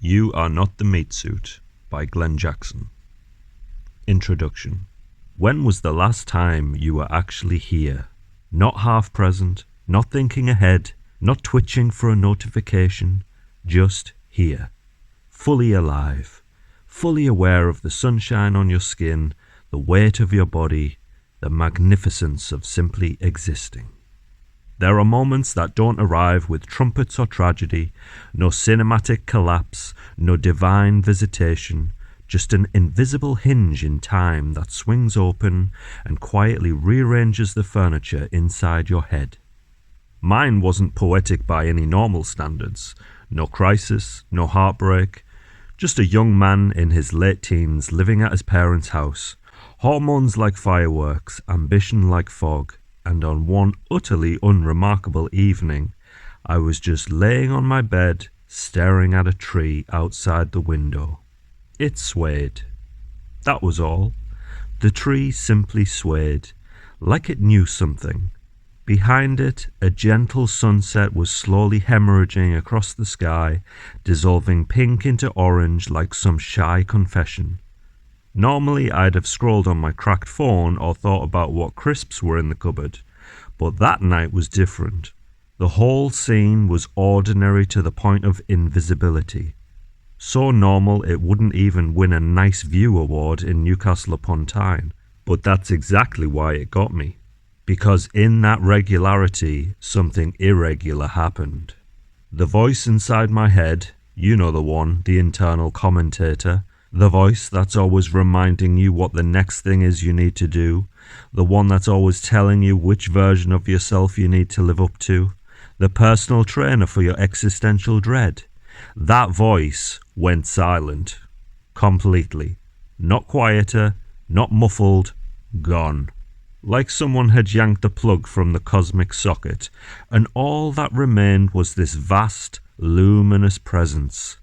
You Are Not the Meatsuit by Glenn Jackson. Introduction. When was the last time you were actually here? Not half present, not thinking ahead, not twitching for a notification, just here. Fully alive, fully aware of the sunshine on your skin, the weight of your body, the magnificence of simply existing. There are moments that don't arrive with trumpets or tragedy, no cinematic collapse, no divine visitation, just an invisible hinge in time that swings open and quietly rearranges the furniture inside your head. Mine wasn't poetic by any normal standards. No crisis, no heartbreak. Just a young man in his late teens living at his parents' house. Hormones like fireworks, ambition like fog. And on one utterly unremarkable evening, I was just laying on my bed, staring at a tree outside the window. It swayed. That was all. The tree simply swayed, like it knew something. Behind it, a gentle sunset was slowly hemorrhaging across the sky, dissolving pink into orange like some shy confession. Normally, I'd have scrolled on my cracked phone or thought about what crisps were in the cupboard, but that night was different. The whole scene was ordinary to the point of invisibility. So normal it wouldn't even win a Nice View award in Newcastle upon Tyne, but that's exactly why it got me. Because in that regularity, something irregular happened. The voice inside my head, you know the one, the internal commentator, the voice that's always reminding you what the next thing is you need to do, the one that's always telling you which version of yourself you need to live up to, the personal trainer for your existential dread. That voice went silent. Completely. Not quieter, not muffled, gone. Like someone had yanked the plug from the cosmic socket, and all that remained was this vast, luminous presence.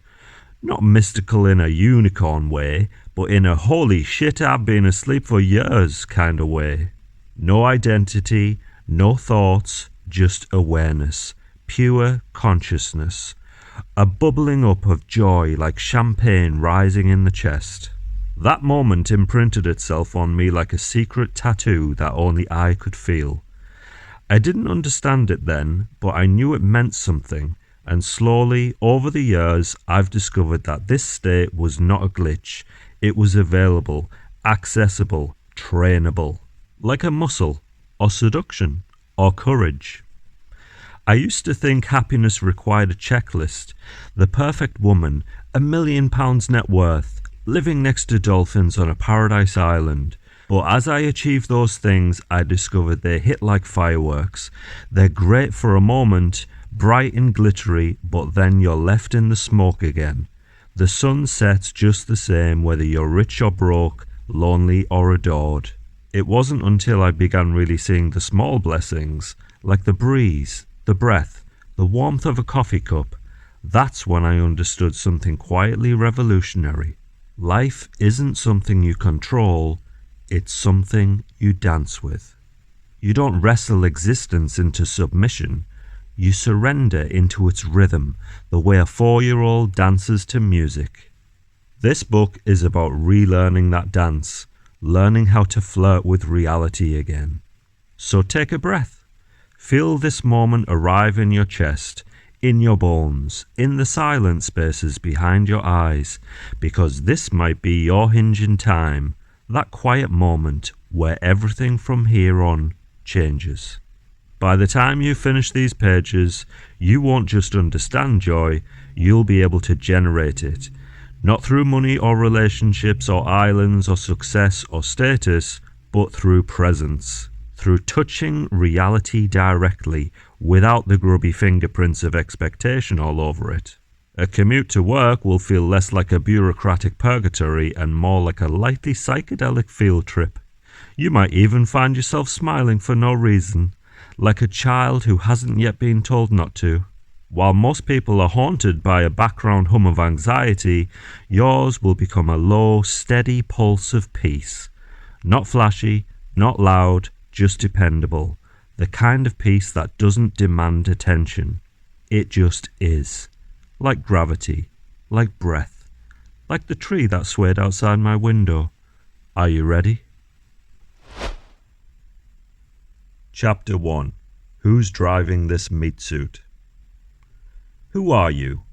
Not mystical in a unicorn way, but in a holy shit I've been asleep for years kind of way. No identity, no thoughts, just awareness, pure consciousness. A bubbling up of joy like champagne rising in the chest. That moment imprinted itself on me like a secret tattoo that only I could feel. I didn't understand it then, but I knew it meant something. And slowly, over the years, I've discovered that this state was not a glitch. It was available, accessible, trainable. Like a muscle, or seduction, or courage. I used to think happiness required a checklist. The perfect woman, £1 million net worth, living next to dolphins on a paradise island. But as I achieved those things, I discovered they hit like fireworks. They're great for a moment, bright and glittery, but then you're left in the smoke again. The sun sets just the same whether you're rich or broke, lonely or adored. It wasn't until I began really seeing the small blessings, like the breeze, the breath, the warmth of a coffee cup, that's when I understood something quietly revolutionary. Life isn't something you control, it's something you dance with. You don't wrestle existence into submission. You surrender into its rhythm, the way a 4-year-old dances to music. This book is about relearning that dance, learning how to flirt with reality again. So take a breath. Feel this moment arrive in your chest, in your bones, in the silent spaces behind your eyes, because this might be your hinge in time, that quiet moment where everything from here on changes. By the time you finish these pages, you won't just understand joy, you'll be able to generate it. Not through money or relationships or islands or success or status, but through presence. Through touching reality directly, without the grubby fingerprints of expectation all over it. A commute to work will feel less like a bureaucratic purgatory and more like a lightly psychedelic field trip. You might even find yourself smiling for no reason, like a child who hasn't yet been told not to. While most people are haunted by a background hum of anxiety, yours will become a low, steady pulse of peace. Not flashy, not loud, just dependable. The kind of peace that doesn't demand attention. It just is. Like gravity. like breath, like the tree that swayed outside my window. Are you ready? Chapter 1. Who's driving this meat suit? Who are you?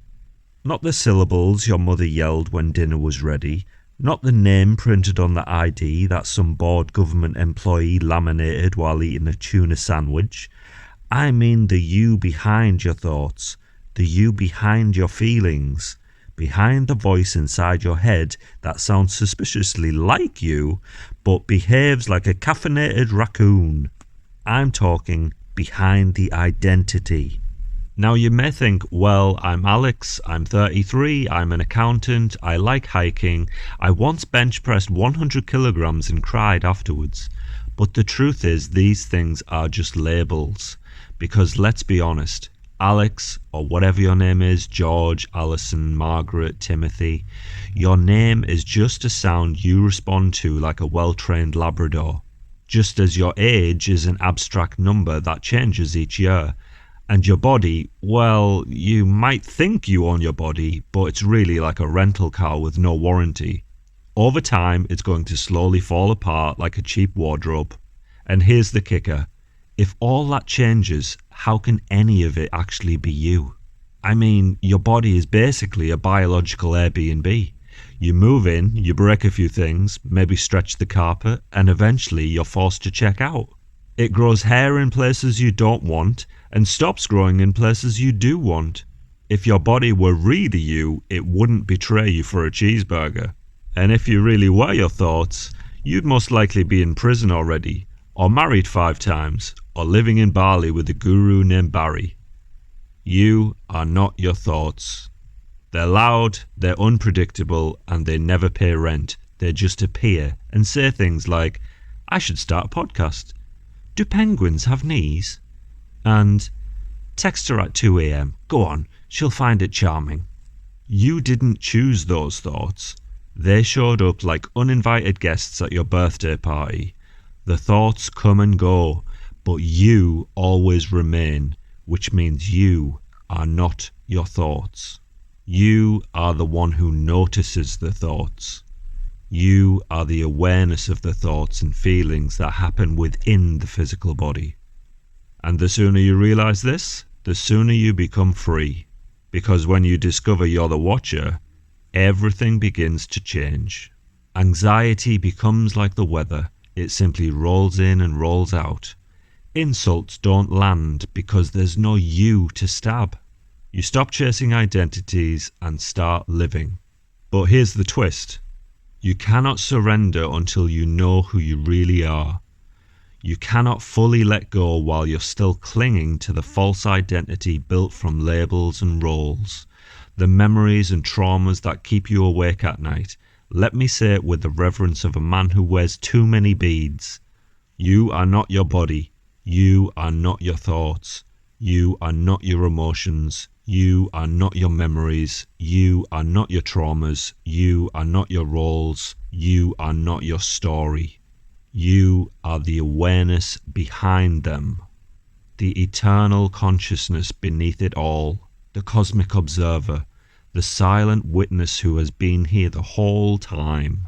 Not the syllables your mother yelled when dinner was ready, not the name printed on the ID that some bored government employee laminated while eating a tuna sandwich. I mean the you behind your thoughts, the you behind your feelings, behind the voice inside your head that sounds suspiciously like you, but behaves like a caffeinated raccoon. I'm talking behind the identity. Now you may think, well, I'm Alex, I'm 33, I'm an accountant, I like hiking, I once bench pressed 100 kilograms and cried afterwards. But the truth is these things are just labels. Because let's be honest, Alex, or whatever your name is, George, Alison, Margaret, Timothy, your name is just a sound you respond to like a well-trained Labrador. Just as your age is an abstract number that changes each year. And your body, well, you might think you own your body, but it's really like a rental car with no warranty. Over time, it's going to slowly fall apart like a cheap wardrobe. And here's the kicker. If all that changes, how can any of it actually be you? I mean, your body is basically a biological Airbnb. You move in, you break a few things, maybe stretch the carpet, and eventually you're forced to check out. It grows hair in places you don't want, and stops growing in places you do want. If your body were really you, it wouldn't betray you for a cheeseburger. And if you really were your thoughts, you'd most likely be in prison already, or married 5 times, or living in Bali with a guru named Barry. You are not your thoughts. They're loud, they're unpredictable, and they never pay rent. They just appear and say things like, I should start a podcast. Do penguins have knees? And text her at 2 a.m. Go on, she'll find it charming. You didn't choose those thoughts. They showed up like uninvited guests at your birthday party. The thoughts come and go, but you always remain, which means you are not your thoughts. You are the one who notices the thoughts. You are the awareness of the thoughts and feelings that happen within the physical body. And the sooner you realize this, the sooner you become free. Because when you discover you're the watcher, everything begins to change. Anxiety becomes like the weather. It simply rolls in and rolls out. Insults don't land because there's no you to stab. You stop chasing identities and start living. But here's the twist. You cannot surrender until you know who you really are. You cannot fully let go while you're still clinging to the false identity built from labels and roles, the memories and traumas that keep you awake at night. Let me say it with the reverence of a man who wears too many beads. You are not your body. You are not your thoughts. You are not your emotions. You are not your memories. You are not your traumas. You are not your roles. You are not your story. You are the awareness behind them, the eternal consciousness beneath it all, the cosmic observer, the silent witness who has been here the whole time.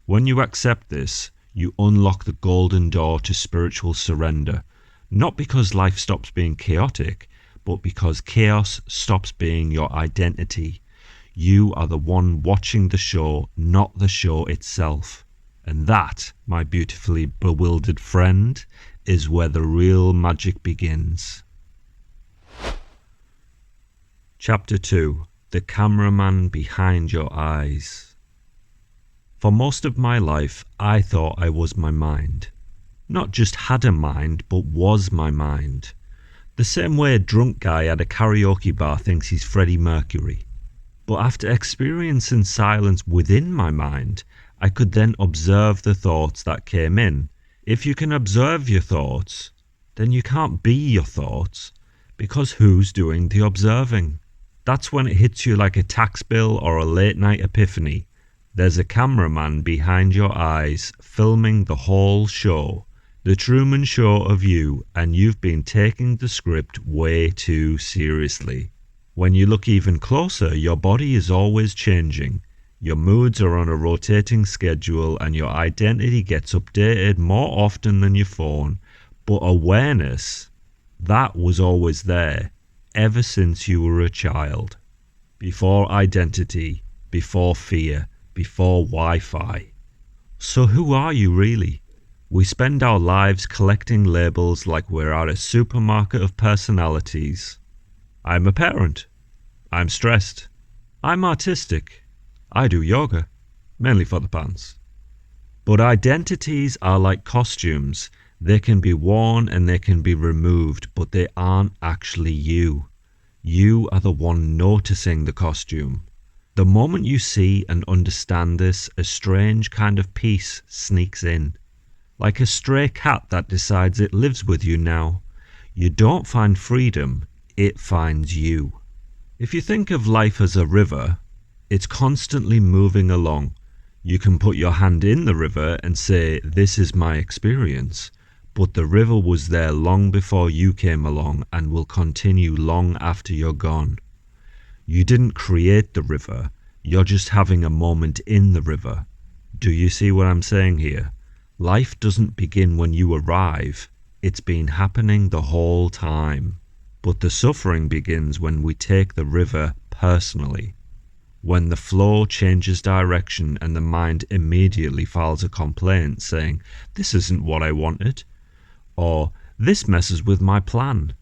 When you accept this, you unlock the golden door to spiritual surrender, not because life stops being chaotic, but because chaos stops being your identity. You are the one watching the show, not the show itself. And that, my beautifully bewildered friend, is where the real magic begins. Chapter 2. The cameraman behind your eyes. For most of my life, I thought I was my mind. Not just had a mind, but was my mind. The same way a drunk guy at a karaoke bar thinks he's Freddie Mercury. But after experiencing silence within my mind, I could then observe the thoughts that came in. If you can observe your thoughts, then you can't be your thoughts, because who's doing the observing? That's when it hits you like a tax bill or a late night epiphany. There's a cameraman behind your eyes filming the whole show, the Truman Show of you, and you've been taking the script way too seriously. When you look even closer, your body is always changing. Your moods are on a rotating schedule and your identity gets updated more often than your phone. But awareness, that was always there, ever since you were a child. Before identity, before fear, before Wi-Fi. So who are you really? We spend our lives collecting labels like we're at a supermarket of personalities. I'm a parent. I'm stressed. I'm artistic. I do yoga, mainly for the pants. But identities are like costumes. They can be worn and they can be removed, but they aren't actually you. You are the one noticing the costume. The moment you see and understand this, a strange kind of peace sneaks in. Like a stray cat that decides it lives with you now. You don't find freedom, it finds you. If you think of life as a river, it's constantly moving along. You can put your hand in the river and say, this is my experience. But the river was there long before you came along and will continue long after you're gone. You didn't create the river, you're just having a moment in the river. Do you see what I'm saying here? Life doesn't begin when you arrive, it's been happening the whole time. But the suffering begins when we take the river personally. When the flow changes direction and the mind immediately files a complaint saying, this isn't what I wanted, or this messes with my plan.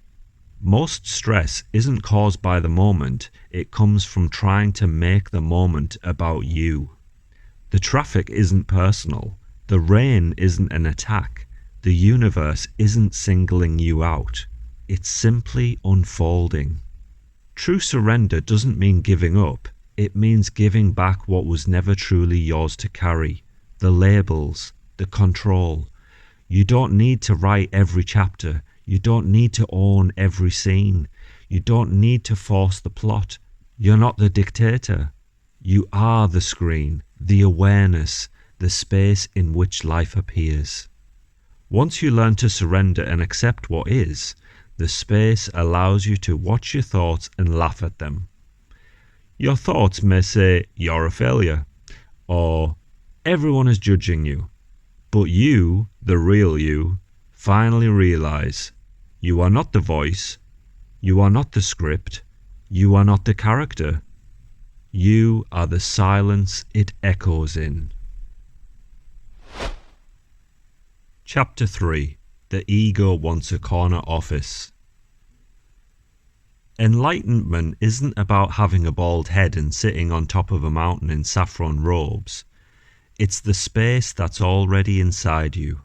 Most stress isn't caused by the moment, it comes from trying to make the moment about you. The traffic isn't personal, the rain isn't an attack, the universe isn't singling you out, it's simply unfolding. True surrender doesn't mean giving up, it means giving back what was never truly yours to carry, the labels, the control. You don't need to write every chapter. You don't need to own every scene. You don't need to force the plot. You're not the dictator. You are the screen, the awareness, the space in which life appears. Once you learn to surrender and accept what is, the space allows you to watch your thoughts and laugh at them. Your thoughts may say, you're a failure, or everyone is judging you. But you, the real you, finally realize you are not the voice, you are not the script, you are not the character. You are the silence it echoes in. Chapter 3. The Ego Wants a Corner Office. Enlightenment isn't about having a bald head and sitting on top of a mountain in saffron robes. It's the space that's already inside you,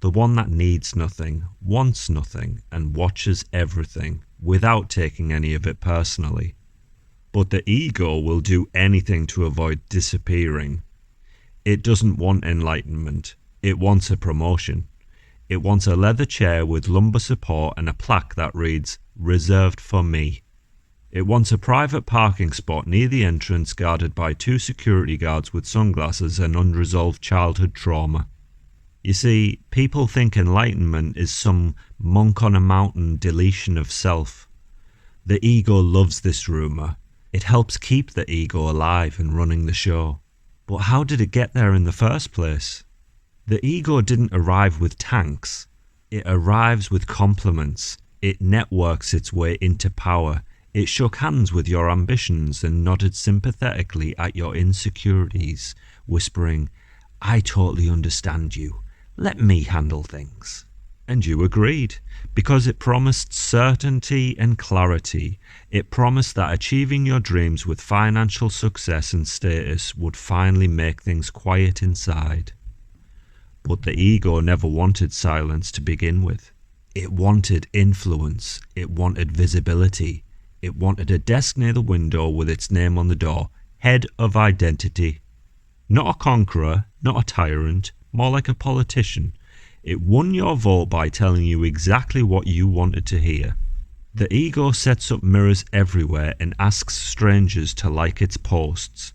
the one that needs nothing, wants nothing, and watches everything without taking any of it personally. But the ego will do anything to avoid disappearing. It doesn't want enlightenment, it wants a promotion. It wants a leather chair with lumbar support and a plaque that reads, "Reserved for me." It wants a private parking spot near the entrance guarded by 2 security guards with sunglasses and unresolved childhood trauma. You see, people think enlightenment is some monk on a mountain deletion of self. The ego loves this rumour. It helps keep the ego alive and running the show. But how did it get there in the first place? The ego didn't arrive with tanks. It arrives with compliments. It networks its way into power. It shook hands with your ambitions and nodded sympathetically at your insecurities, whispering, "I totally understand you. Let me handle things." And you agreed, because it promised certainty and clarity. It promised that achieving your dreams with financial success and status would finally make things quiet inside. But the ego never wanted silence to begin with. It wanted influence. It wanted visibility. It wanted a desk near the window with its name on the door, head of identity. Not a conqueror, not a tyrant, more like a politician. It won your vote by telling you exactly what you wanted to hear. The ego sets up mirrors everywhere and asks strangers to like its posts.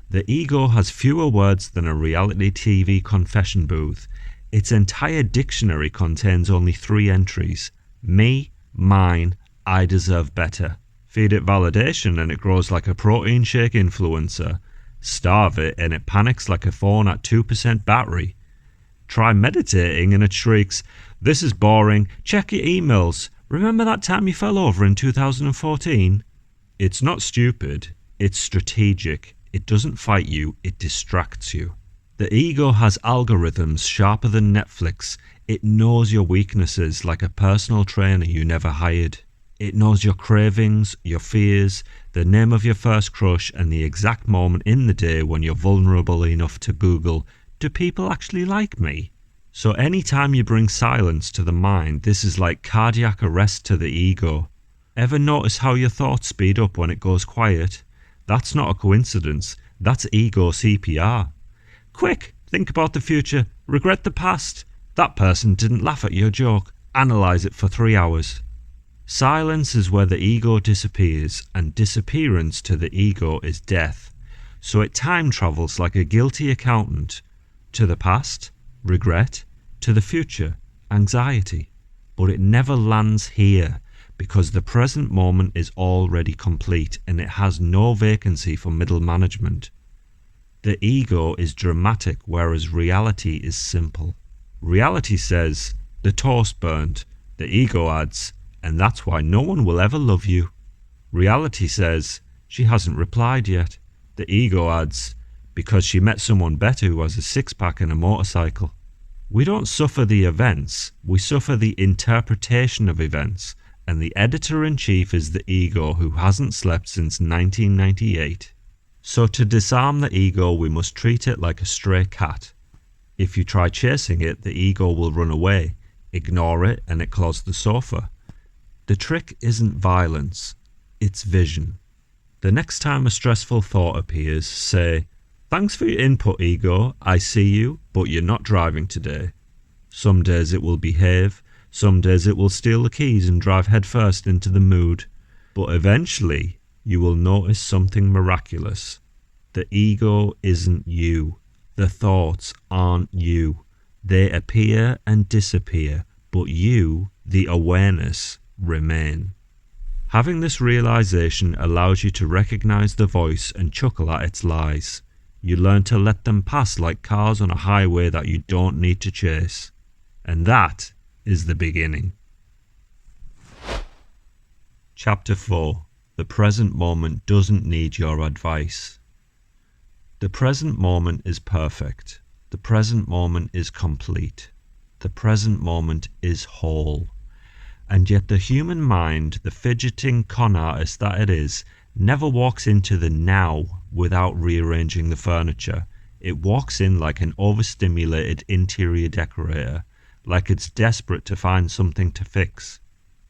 The ego has fewer words than a reality TV confession booth. Its entire dictionary contains only 3 entries. Me, mine, I deserve better. Feed it validation and it grows like a protein shake influencer. Starve it and it panics like a phone at 2% battery. Try meditating and it shrieks, "This is boring, check your emails. Remember that time you fell over in 2014? It's not stupid, it's strategic. It doesn't fight you, it distracts you. The ego has algorithms sharper than Netflix. It knows your weaknesses like a personal trainer you never hired. It knows your cravings, your fears, the name of your first crush, and the exact moment in the day when you're vulnerable enough to Google, "Do people actually like me?" So anytime you bring silence to the mind, this is like cardiac arrest to the ego. Ever notice how your thoughts speed up when it goes quiet? That's not a coincidence. That's ego CPR. Quick, think about the future. Regret the past. That person didn't laugh at your joke. Analyze it for 3 hours. Silence is where the ego disappears, and disappearance to the ego is death. So it time travels like a guilty accountant. To the past, regret. To the future, anxiety. But it never lands here, because the present moment is already complete and it has no vacancy for middle management. The ego is dramatic, whereas reality is simple. Reality says, "The toast burnt." The ego adds, "And that's why no one will ever love you." Reality says, "She hasn't replied yet." The ego adds, "Because she met someone better who has a six-pack and a motorcycle." We don't suffer the events, we suffer the interpretation of events, and the editor-in-chief is the ego who hasn't slept since 1998. So to disarm the ego, we must treat it like a stray cat. If you try chasing it, the ego will run away. Ignore it and it claws the sofa. The trick isn't violence, it's vision. The next time a stressful thought appears, say, "Thanks for your input, ego. I see you, but you're not driving today." Some days it will behave, some days it will steal the keys and drive headfirst into the mood. But eventually, you will notice something miraculous. The ego isn't you. The thoughts aren't you. They appear and disappear, but you, the awareness, remain. Having this realization allows you to recognize the voice and chuckle at its lies. You learn to let them pass like cars on a highway that you don't need to chase. And that is the beginning. Chapter 4. The present moment doesn't need your advice. The present moment is perfect. The present moment is complete. The present moment is whole. And yet the human mind, the fidgeting con artist that it is, never walks into the now without rearranging the furniture. It walks in like an overstimulated interior decorator, like it's desperate to find something to fix.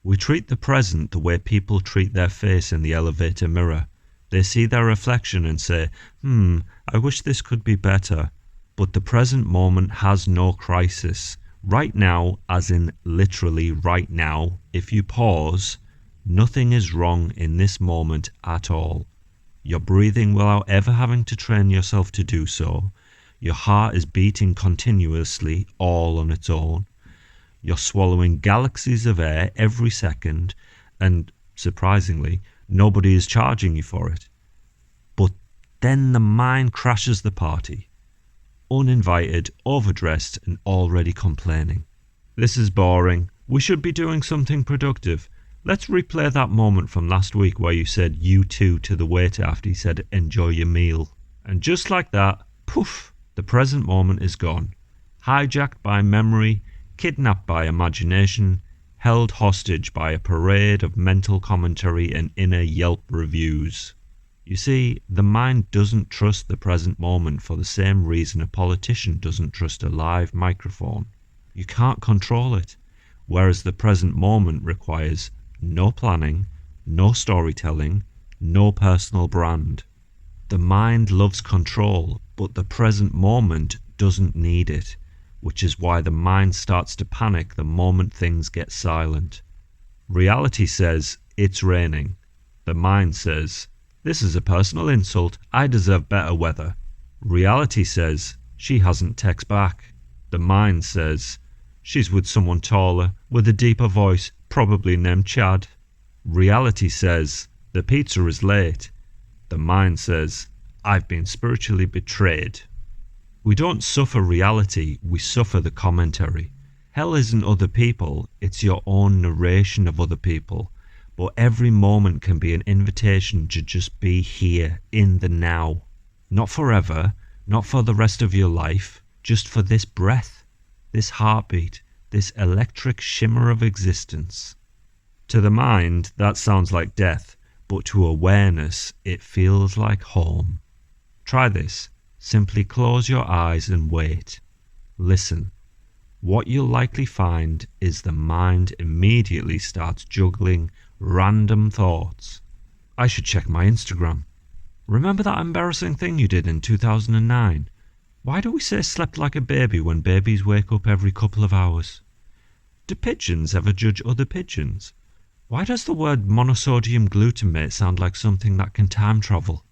We treat the present the way people treat their face in the elevator mirror. They see their reflection and say, I wish this could be better. But the present moment has no crisis. Right now, as in literally right now, if you pause, nothing is wrong in this moment at all. You're breathing without ever having to train yourself to do so. Your heart is beating continuously, all on its own. You're swallowing galaxies of air every second, and, surprisingly, nobody is charging you for it. But then the mind crashes the party. Uninvited, overdressed, and already complaining. This is boring. We should be doing something productive. Let's replay that moment from last week where you said "you too" to the waiter after he said "enjoy your meal." And just like that, poof, the present moment is gone. Hijacked by memory, kidnapped by imagination, held hostage by a parade of mental commentary and inner Yelp reviews. You see, the mind doesn't trust the present moment for the same reason a politician doesn't trust a live microphone. You can't control it, whereas the present moment requires no planning, no storytelling, no personal brand. The mind loves control, but the present moment doesn't need it, which is why the mind starts to panic the moment things get silent. Reality says, "It's raining." The mind says, "This is a personal insult. I deserve better weather." Reality says, "She hasn't text back." The mind says, "She's with someone taller, with a deeper voice, probably named Chad." Reality says, The pizza is late. The mind says, I've been spiritually betrayed. We don't suffer reality, we suffer the commentary. Hell isn't other people, it's your own narration of other people. But every moment can be an invitation to just be here, in the now. Not forever, not for the rest of your life, just for this breath, this heartbeat, this electric shimmer of existence. To the mind, that sounds like death, but to awareness, it feels like home. Try this. Simply close your eyes and wait. Listen. What you'll likely find is the mind immediately starts juggling random thoughts. I should check my Instagram. Remember that embarrassing thing you did in 2009? Why do we say slept like a baby when babies wake up every couple of hours? Do pigeons ever judge other pigeons? Why does the word monosodium glutamate sound like something that can time travel?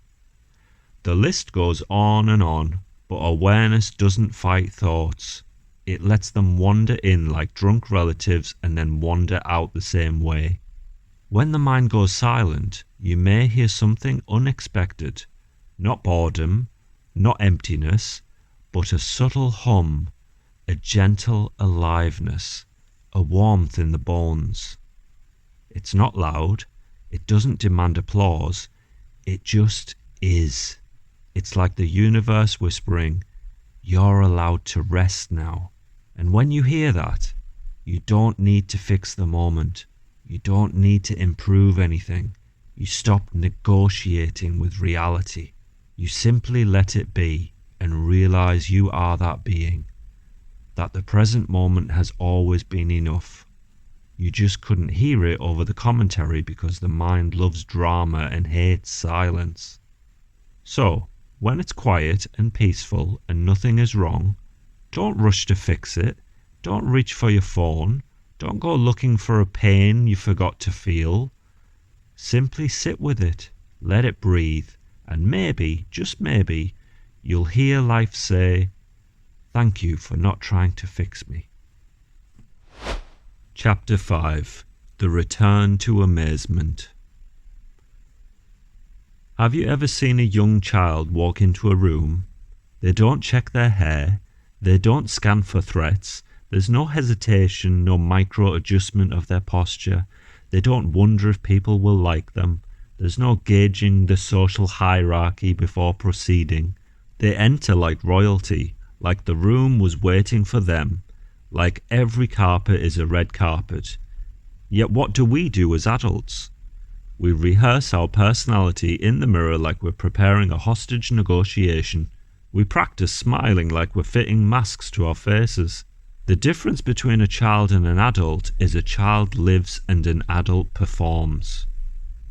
The list goes on, but awareness doesn't fight thoughts. It lets them wander in like drunk relatives and then wander out the same way. When the mind goes silent, you may hear something unexpected. Not boredom, not emptiness, but a subtle hum, a gentle aliveness, a warmth in the bones. It's not loud, it doesn't demand applause, it just is. It's like the universe whispering, you're allowed to rest now. And when you hear that, you don't need to fix the moment. You don't need to improve anything. You stop negotiating with reality. You simply let it be and realize you are that being. That the present moment has always been enough. You just couldn't hear it over the commentary because the mind loves drama and hates silence. So, when it's quiet and peaceful and nothing is wrong, don't rush to fix it. Don't reach for your phone. Don't go looking for a pain you forgot to feel. Simply sit with it, let it breathe, and maybe, just maybe, you'll hear life say, thank you for not trying to fix me. Chapter 5. The Return to Amazement. Have you ever seen a young child walk into a room? They don't check their hair, they don't scan for threats, there's no hesitation, no micro-adjustment of their posture, they don't wonder if people will like them, there's no gauging the social hierarchy before proceeding. They enter like royalty, like the room was waiting for them, like every carpet is a red carpet. Yet what do we do as adults? We rehearse our personality in the mirror like we're preparing a hostage negotiation. We practice smiling like we're fitting masks to our faces. The difference between a child and an adult is a child lives and an adult performs.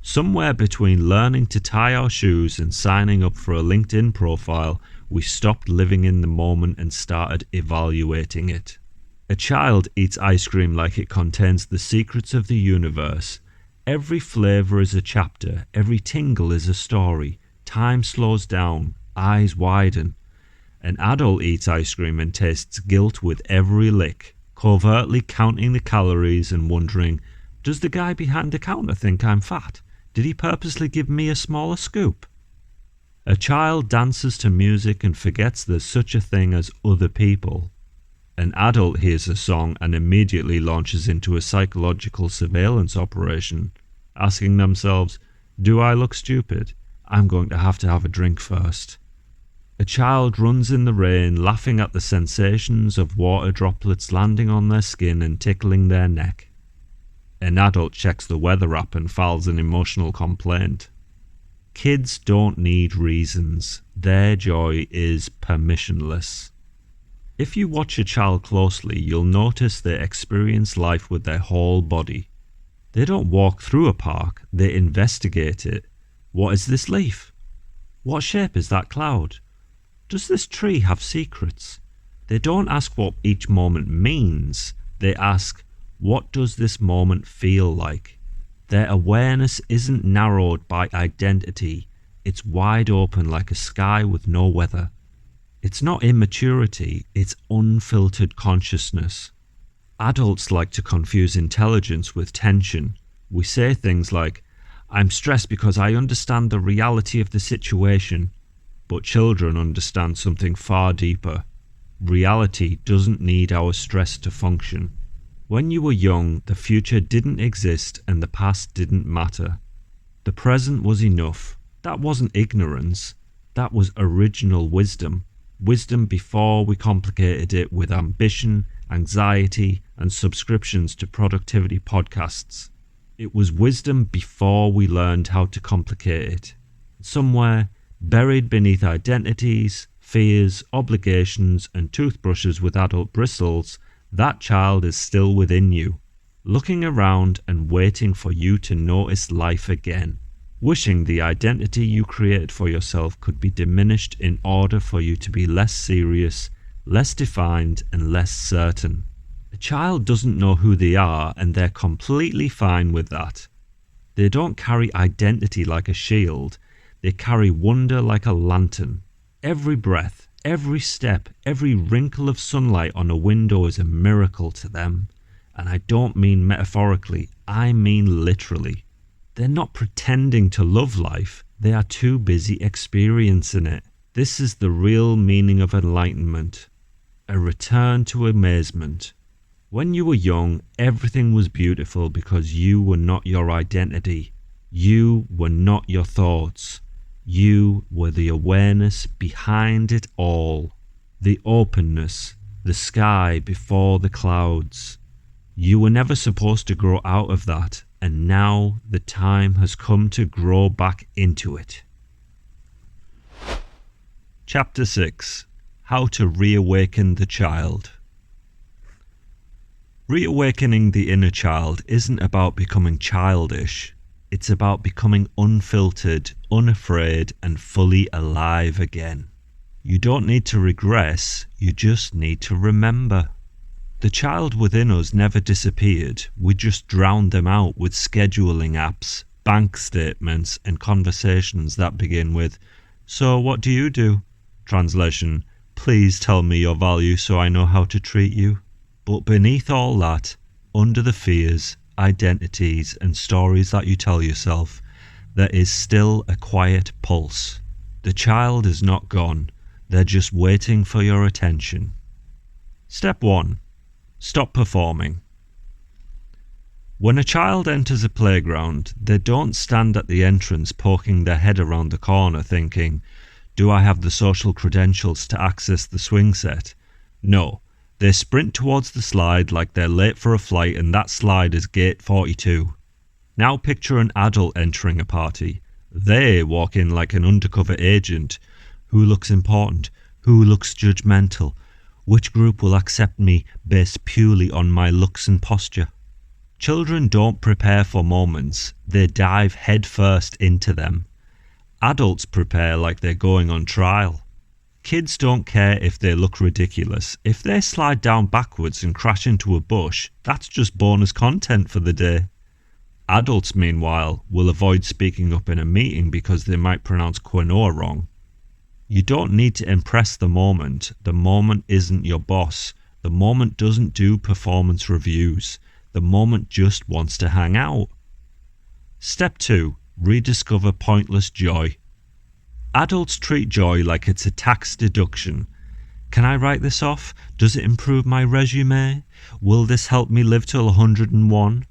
Somewhere between learning to tie our shoes and signing up for a LinkedIn profile, we stopped living in the moment and started evaluating it. A child eats ice cream like it contains the secrets of the universe. Every flavor is a chapter, every tingle is a story. Time slows down, eyes widen. An adult eats ice cream and tastes guilt with every lick, covertly counting the calories and wondering, does the guy behind the counter think I'm fat? Did he purposely give me a smaller scoop? A child dances to music and forgets there's such a thing as other people. An adult hears a song and immediately launches into a psychological surveillance operation, asking themselves, do I look stupid? I'm going to have a drink first. A child runs in the rain, laughing at the sensations of water droplets landing on their skin and tickling their neck. An adult checks the weather app and files an emotional complaint. Kids don't need reasons. Their joy is permissionless. If you watch a child closely, you'll notice they experience life with their whole body. They don't walk through a park, they investigate it. What is this leaf? What shape is that cloud? Does this tree have secrets? They don't ask what each moment means. They ask, what does this moment feel like? Their awareness isn't narrowed by identity. It's wide open like a sky with no weather. It's not immaturity, it's unfiltered consciousness. Adults like to confuse intelligence with tension. We say things like, I'm stressed because I understand the reality of the situation. But children understand something far deeper. Reality doesn't need our stress to function. When you were young, the future didn't exist and the past didn't matter. The present was enough. That wasn't ignorance. That was original wisdom. Wisdom before we complicated it with ambition, anxiety, and subscriptions to productivity podcasts. It was wisdom before we learned how to complicate it. Somewhere, buried beneath identities, fears, obligations, and toothbrushes with adult bristles, that child is still within you, looking around and waiting for you to notice life again, wishing the identity you created for yourself could be diminished in order for you to be less serious, less defined, and less certain. A child doesn't know who they are, and they're completely fine with that. They don't carry identity like a shield. They carry wonder like a lantern. Every breath, every step, every wrinkle of sunlight on a window is a miracle to them. And I don't mean metaphorically, I mean literally. They're not pretending to love life. They are too busy experiencing it. This is the real meaning of enlightenment. A return to amazement. When you were young, everything was beautiful because you were not your identity. You were not your thoughts. You were the awareness behind it all. The openness, the sky before the clouds. You were never supposed to grow out of that, and now the time has come to grow back into it. Chapter 6. How to Reawaken the Child. Reawakening the inner child isn't about becoming childish. It's about becoming unfiltered, unafraid, and fully alive again. You don't need to regress, you just need to remember. The child within us never disappeared, we just drowned them out with scheduling apps, bank statements, and conversations that begin with, "So what do you do?" Translation, "Please tell me your value so I know how to treat you." But beneath all that, under the fears, identities, and stories that you tell yourself, there is still a quiet pulse. The child is not gone, they're just waiting for your attention. Step 1. Stop performing. When a child enters a playground, they don't stand at the entrance poking their head around the corner thinking, "Do I have the social credentials to access the swing set?" No. They sprint towards the slide like they're late for a flight and that slide is gate 42. Now picture an adult entering a party. They walk in like an undercover agent. Who looks important? Who looks judgmental? Which group will accept me based purely on my looks and posture? Children don't prepare for moments. They dive headfirst into them. Adults prepare like they're going on trial. Kids don't care if they look ridiculous. If they slide down backwards and crash into a bush, that's just bonus content for the day. Adults, meanwhile, will avoid speaking up in a meeting because they might pronounce quinoa wrong. You don't need to impress the moment. The moment isn't your boss. The moment doesn't do performance reviews. The moment just wants to hang out. Step 2. Rediscover pointless joy. Adults treat joy like it's a tax deduction. Can I write this off? Does it improve my resume? Will this help me live till 101?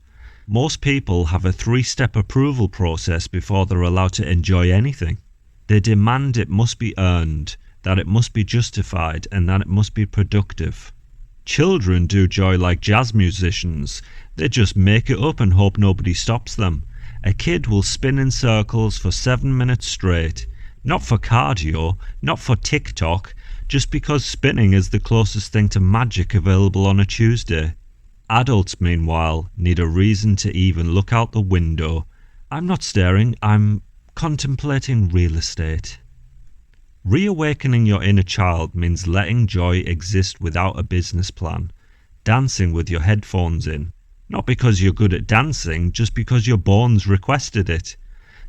Most people have a 3-step approval process before they're allowed to enjoy anything. They demand it must be earned, that it must be justified, and that it must be productive. Children do joy like jazz musicians. They just make it up and hope nobody stops them. A kid will spin in circles for 7 minutes straight. Not for cardio, not for TikTok, just because spinning is the closest thing to magic available on a Tuesday. Adults, meanwhile, need a reason to even look out the window. I'm not staring, I'm contemplating real estate. Reawakening your inner child means letting joy exist without a business plan. Dancing with your headphones in. Not because you're good at dancing, just because your bones requested it.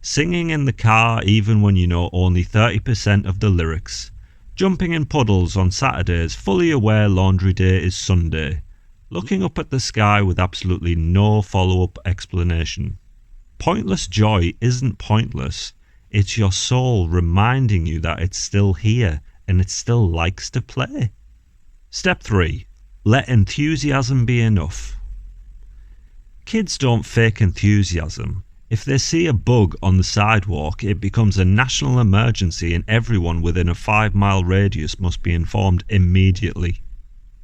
Singing in the car even when you know only 30% of the lyrics. Jumping in puddles on Saturdays, fully aware laundry day is Sunday. Looking up at the sky with absolutely no follow-up explanation. Pointless joy isn't pointless. It's your soul reminding you that it's still here and it still likes to play. Step 3. Let enthusiasm be enough. Kids don't fake enthusiasm. If they see a bug on the sidewalk, it becomes a national emergency and everyone within a 5-mile radius must be informed immediately.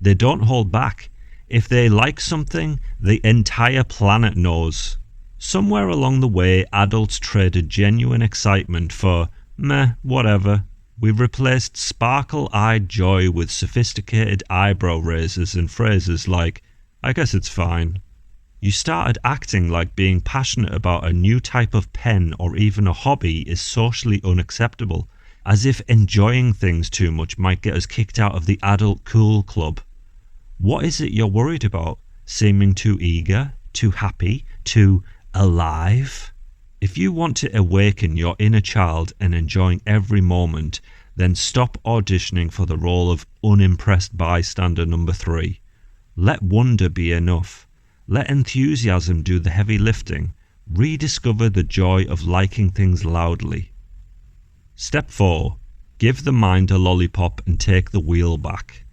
They don't hold back. If they like something, the entire planet knows. Somewhere along the way, adults traded genuine excitement for, meh, whatever. We replaced sparkle-eyed joy with sophisticated eyebrow raisers and phrases like, I guess it's fine. You started acting like being passionate about a new type of pen or even a hobby is socially unacceptable, as if enjoying things too much might get us kicked out of the adult cool club. What is it you're worried about? Seeming too eager, too happy, too alive? If you want to awaken your inner child and enjoying every moment, then stop auditioning for the role of unimpressed bystander number 3. Let wonder be enough. Let enthusiasm do the heavy lifting. Rediscover the joy of liking things loudly. Step 4. Give the mind a lollipop and take the wheel back.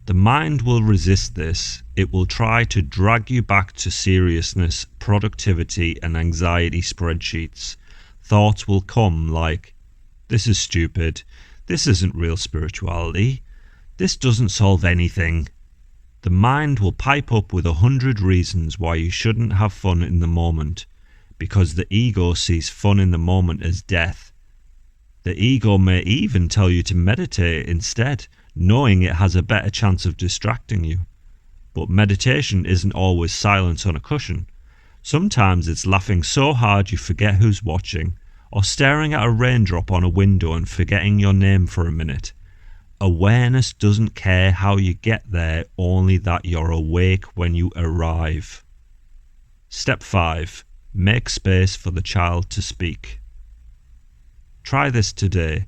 The mind will resist this. It will try to drag you back to seriousness, productivity, and anxiety spreadsheets. Thoughts will come like, this is stupid, this isn't real spirituality, this doesn't solve anything. The mind will pipe up with 100 reasons why you shouldn't have fun in the moment, because the ego sees fun in the moment as death. The ego may even tell you to meditate instead, knowing it has a better chance of distracting you. But meditation isn't always silence on a cushion. Sometimes it's laughing so hard you forget who's watching, or staring at a raindrop on a window and forgetting your name for a minute. Awareness doesn't care how you get there, only that you're awake when you arrive. Step 5. Make space for the child to speak. Try this today.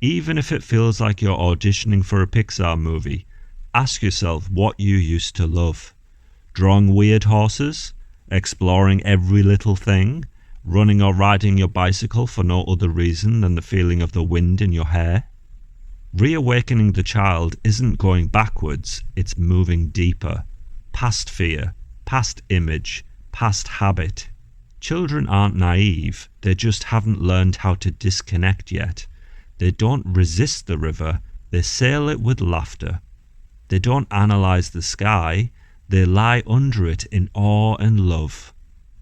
Even if it feels like you're auditioning for a Pixar movie, ask yourself what you used to love. Drawing weird horses? Exploring every little thing? Running or riding your bicycle for no other reason than the feeling of the wind in your hair? Reawakening the child isn't going backwards, it's moving deeper. Past fear, past image, past habit. Children aren't naive, they just haven't learned how to disconnect yet. They don't resist the river, they sail it with laughter. They don't analyze the sky, they lie under it in awe and love.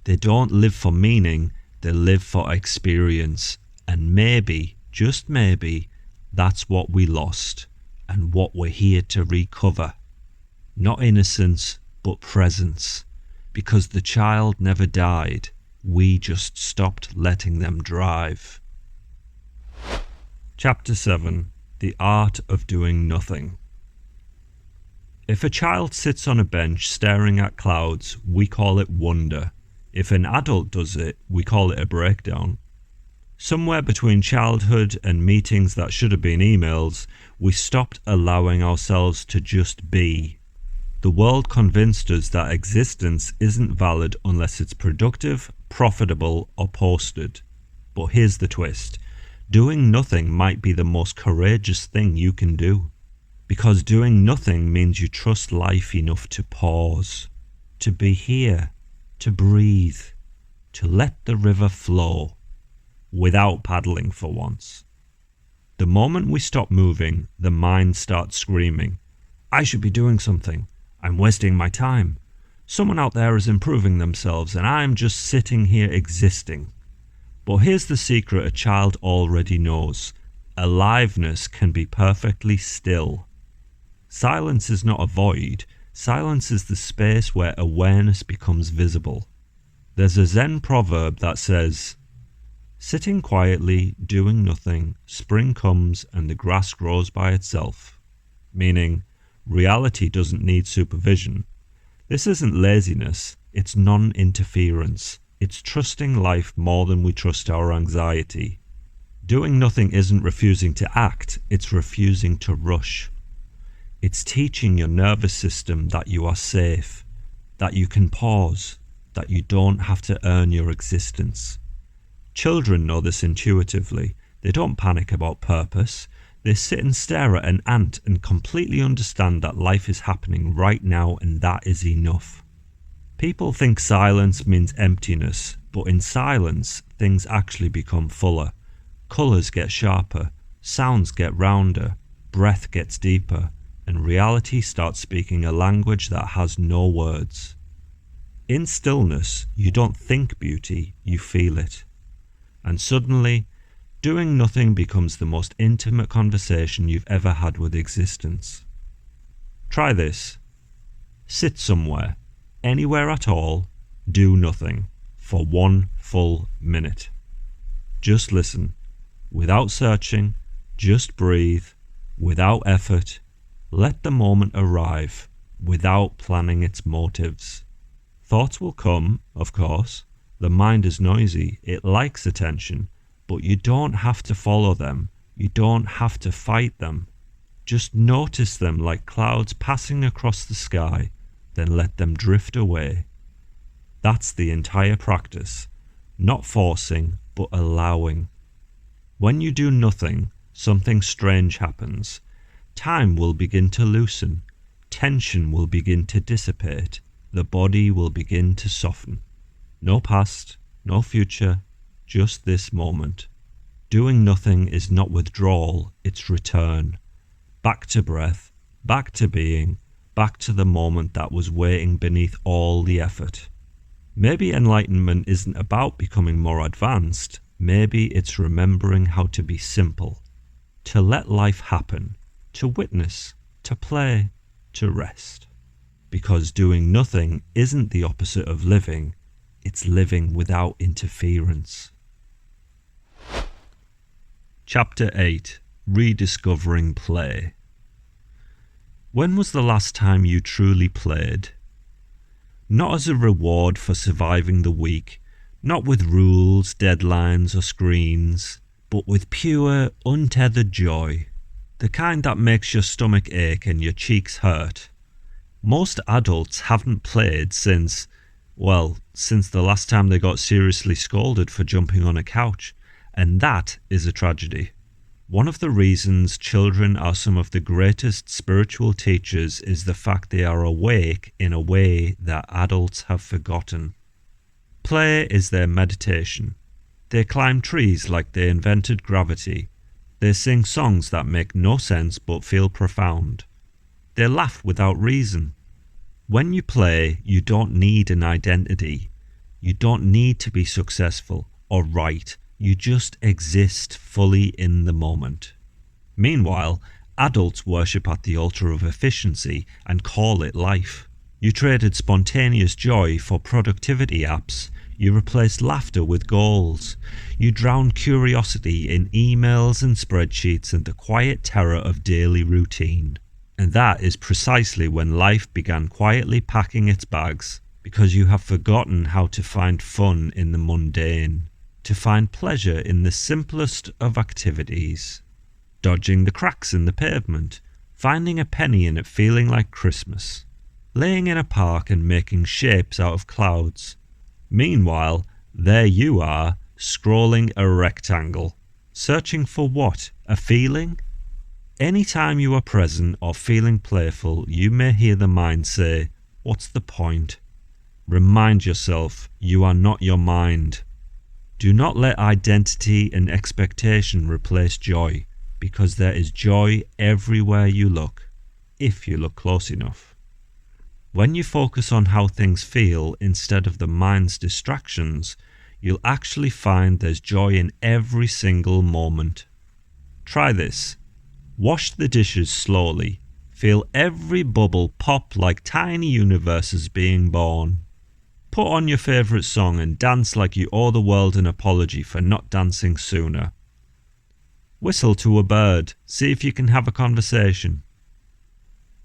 They don't live for meaning, they live for experience. And maybe, just maybe, that's what we lost and what we're here to recover. Not innocence, but presence. Because the child never died, we just stopped letting them drive. Chapter 7. The Art of Doing Nothing. If a child sits on a bench staring at clouds, we call it wonder. If an adult does it, we call it a breakdown. Somewhere between childhood and meetings that should have been emails, we stopped allowing ourselves to just be. The world convinced us that existence isn't valid unless it's productive, profitable, or posted. But here's the twist. Doing nothing might be the most courageous thing you can do. Because doing nothing means you trust life enough to pause, to be here, to breathe, to let the river flow, without paddling for once. The moment we stop moving, the mind starts screaming, I should be doing something. I'm wasting my time. Someone out there is improving themselves and I'm just sitting here existing. But here's the secret a child already knows. Aliveness can be perfectly still. Silence is not a void. Silence is the space where awareness becomes visible. There's a Zen proverb that says, sitting quietly, doing nothing, spring comes and the grass grows by itself. Meaning, reality doesn't need supervision. This isn't laziness, it's non-interference. It's trusting life more than we trust our anxiety. Doing nothing isn't refusing to act, it's refusing to rush. It's teaching your nervous system that you are safe, that you can pause, that you don't have to earn your existence. Children know this intuitively. They don't panic about purpose. They sit and stare at an ant and completely understand that life is happening right now and that is enough. People think silence means emptiness, but in silence, things actually become fuller. Colours get sharper, sounds get rounder, breath gets deeper, and reality starts speaking a language that has no words. In stillness, you don't think beauty, you feel it. And suddenly, doing nothing becomes the most intimate conversation you've ever had with existence. Try this. Sit somewhere, anywhere at all, do nothing, for 1 full minute. Just listen, without searching, just breathe, without effort. Let the moment arrive, without planning its motives. Thoughts will come, of course. The mind is noisy, it likes attention, but you don't have to follow them, you don't have to fight them. Just notice them like clouds passing across the sky, then let them drift away. That's the entire practice, not forcing, but allowing. When you do nothing, something strange happens. Time will begin to loosen, tension will begin to dissipate, the body will begin to soften. No past, no future, just this moment. Doing nothing is not withdrawal, it's return. Back to breath, back to being, back to the moment that was waiting beneath all the effort. Maybe enlightenment isn't about becoming more advanced, maybe it's remembering how to be simple, to let life happen, to witness, to play, to rest. Because doing nothing isn't the opposite of living, it's living without interference. Chapter 8. Rediscovering Play. When was the last time you truly played? Not as a reward for surviving the week, not with rules, deadlines or screens, but with pure, untethered joy. The kind that makes your stomach ache and your cheeks hurt. Most adults haven't played since the last time they got seriously scolded for jumping on a couch, and that is a tragedy. One of the reasons children are some of the greatest spiritual teachers is the fact they are awake in a way that adults have forgotten. Play is their meditation. They climb trees like they invented gravity. They sing songs that make no sense but feel profound. They laugh without reason. When you play, you don't need an identity. You don't need to be successful or right. You just exist fully in the moment. Meanwhile, adults worship at the altar of efficiency and call it life. You traded spontaneous joy for productivity apps. You replaced laughter with goals. You drowned curiosity in emails and spreadsheets and the quiet terror of daily routine. And that is precisely when life began quietly packing its bags, because you have forgotten how to find fun in the mundane, to find pleasure in the simplest of activities. Dodging the cracks in the pavement, finding a penny in it feeling like Christmas, laying in a park and making shapes out of clouds. Meanwhile, there you are, scrolling a rectangle. Searching for what? A feeling? Anytime you are present or feeling playful, you may hear the mind say, "What's the point?" Remind yourself, you are not your mind. Do not let identity and expectation replace joy, because there is joy everywhere you look, if you look close enough. When you focus on how things feel instead of the mind's distractions, you'll actually find there's joy in every single moment. Try this. Wash the dishes slowly. Feel every bubble pop like tiny universes being born. Put on your favourite song and dance like you owe the world an apology for not dancing sooner. Whistle to a bird. See if you can have a conversation.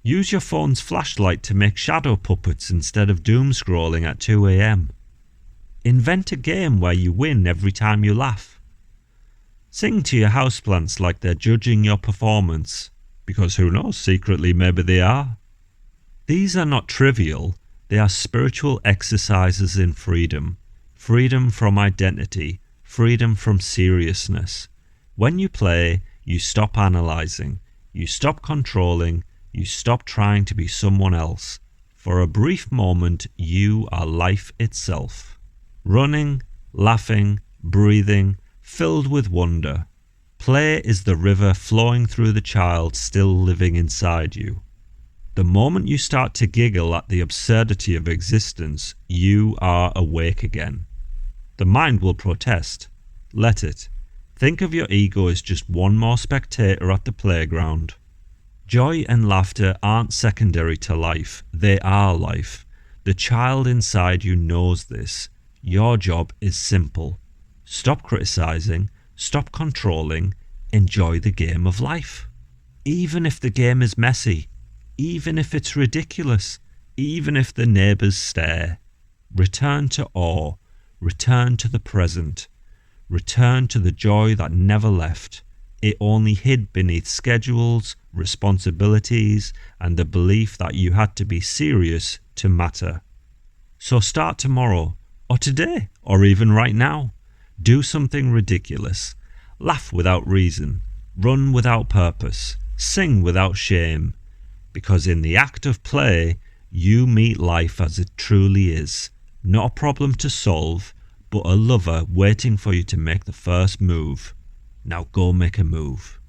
Use your phone's flashlight to make shadow puppets instead of doom scrolling at 2 a.m. Invent a game where you win every time you laugh. Sing to your houseplants like they're judging your performance, because who knows, secretly maybe they are. These are not trivial, They are spiritual exercises in freedom. Freedom from identity. Freedom from seriousness. When you play, you stop analysing. You stop controlling. You stop trying to be someone else. For a brief moment, you are life itself. Running, laughing, breathing, filled with wonder. Play is the river flowing through the child still living inside you. The moment you start to giggle at the absurdity of existence, you are awake again. The mind will protest. Let it. Think of your ego as just one more spectator at the playground. Joy and laughter aren't secondary to life, they are life. The child inside you knows this. Your job is simple. Stop criticizing, stop controlling, enjoy the game of life. Even if the game is messy, even if it's ridiculous, even if the neighbours stare. Return to awe, return to the present, return to the joy that never left. It only hid beneath schedules, responsibilities, and the belief that you had to be serious to matter. So start tomorrow, or today, or even right now. Do something ridiculous. Laugh without reason. Run without purpose. Sing without shame. Because in the act of play, you meet life as it truly is. Not a problem to solve, but a lover waiting for you to make the first move. Now go make a move.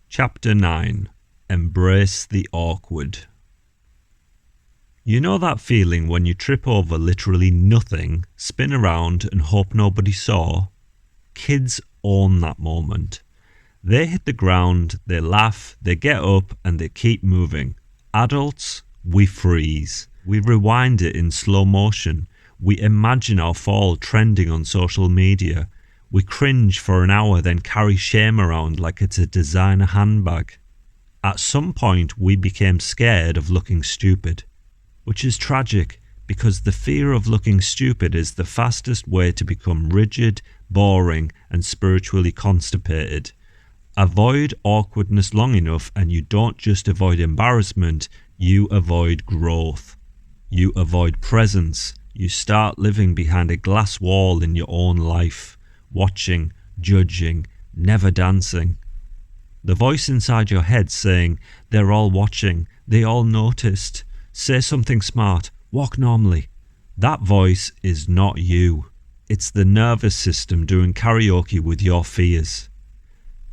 Chapter 9. Embrace the awkward. You know that feeling when you trip over literally nothing, spin around and hope nobody saw? Kids own that moment. They hit the ground, they laugh, they get up and they keep moving. Adults, we freeze. We rewind it in slow motion. We imagine our fall trending on social media. We cringe for an hour, then carry shame around like it's a designer handbag. At some point, we became scared of looking stupid, which is tragic because the fear of looking stupid is the fastest way to become rigid, boring, and spiritually constipated. Avoid awkwardness long enough and you don't just avoid embarrassment, you avoid growth. You avoid presence. You start living behind a glass wall in your own life, watching, judging, never dancing. The voice inside your head saying, they're all watching, they all noticed, say something smart, walk normally. That voice is not you. It's the nervous system doing karaoke with your fears.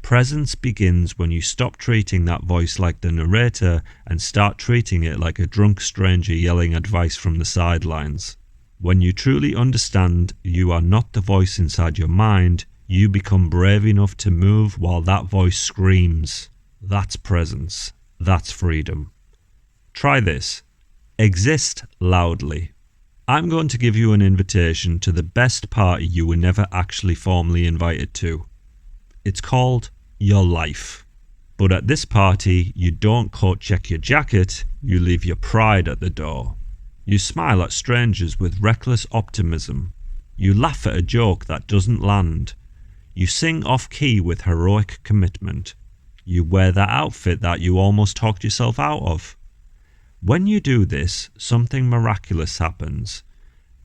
Presence begins when you stop treating that voice like the narrator and start treating it like a drunk stranger yelling advice from the sidelines. When you truly understand you are not the voice inside your mind, you become brave enough to move while that voice screams. That's presence. That's freedom. Try this. Exist loudly. I'm going to give you an invitation to the best party you were never actually formally invited to. It's called your life. But at this party, you don't coat check your jacket, you leave your pride at the door. You smile at strangers with reckless optimism. You laugh at a joke that doesn't land. You sing off-key with heroic commitment. You wear that outfit that you almost talked yourself out of. When you do this, something miraculous happens.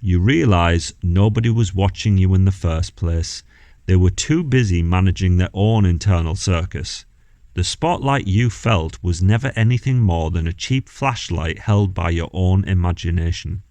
You realise nobody was watching you in the first place. They were too busy managing their own internal circus. The spotlight you felt was never anything more than a cheap flashlight held by your own imagination.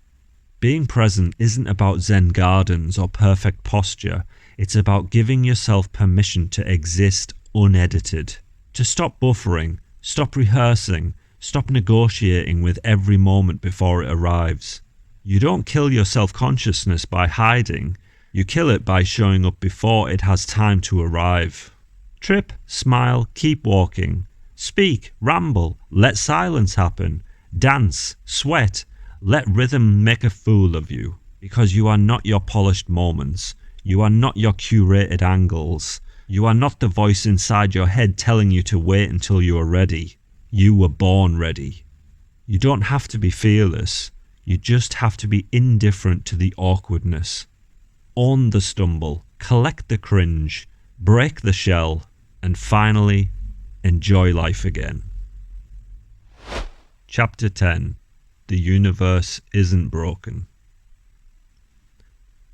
Being present isn't about Zen gardens or perfect posture. It's about giving yourself permission to exist unedited. To stop buffering, stop rehearsing, stop negotiating with every moment before it arrives. You don't kill your self-consciousness by hiding. You kill it by showing up before it has time to arrive. Trip, smile, keep walking. Speak, ramble, let silence happen. Dance, sweat, let rhythm make a fool of you. Because you are not your polished moments. You are not your curated angles. You are not the voice inside your head telling you to wait until you are ready. You were born ready. You don't have to be fearless. You just have to be indifferent to the awkwardness. Own the stumble, collect the cringe, break the shell, and finally, enjoy life again. Chapter 10. The Universe Isn't Broken.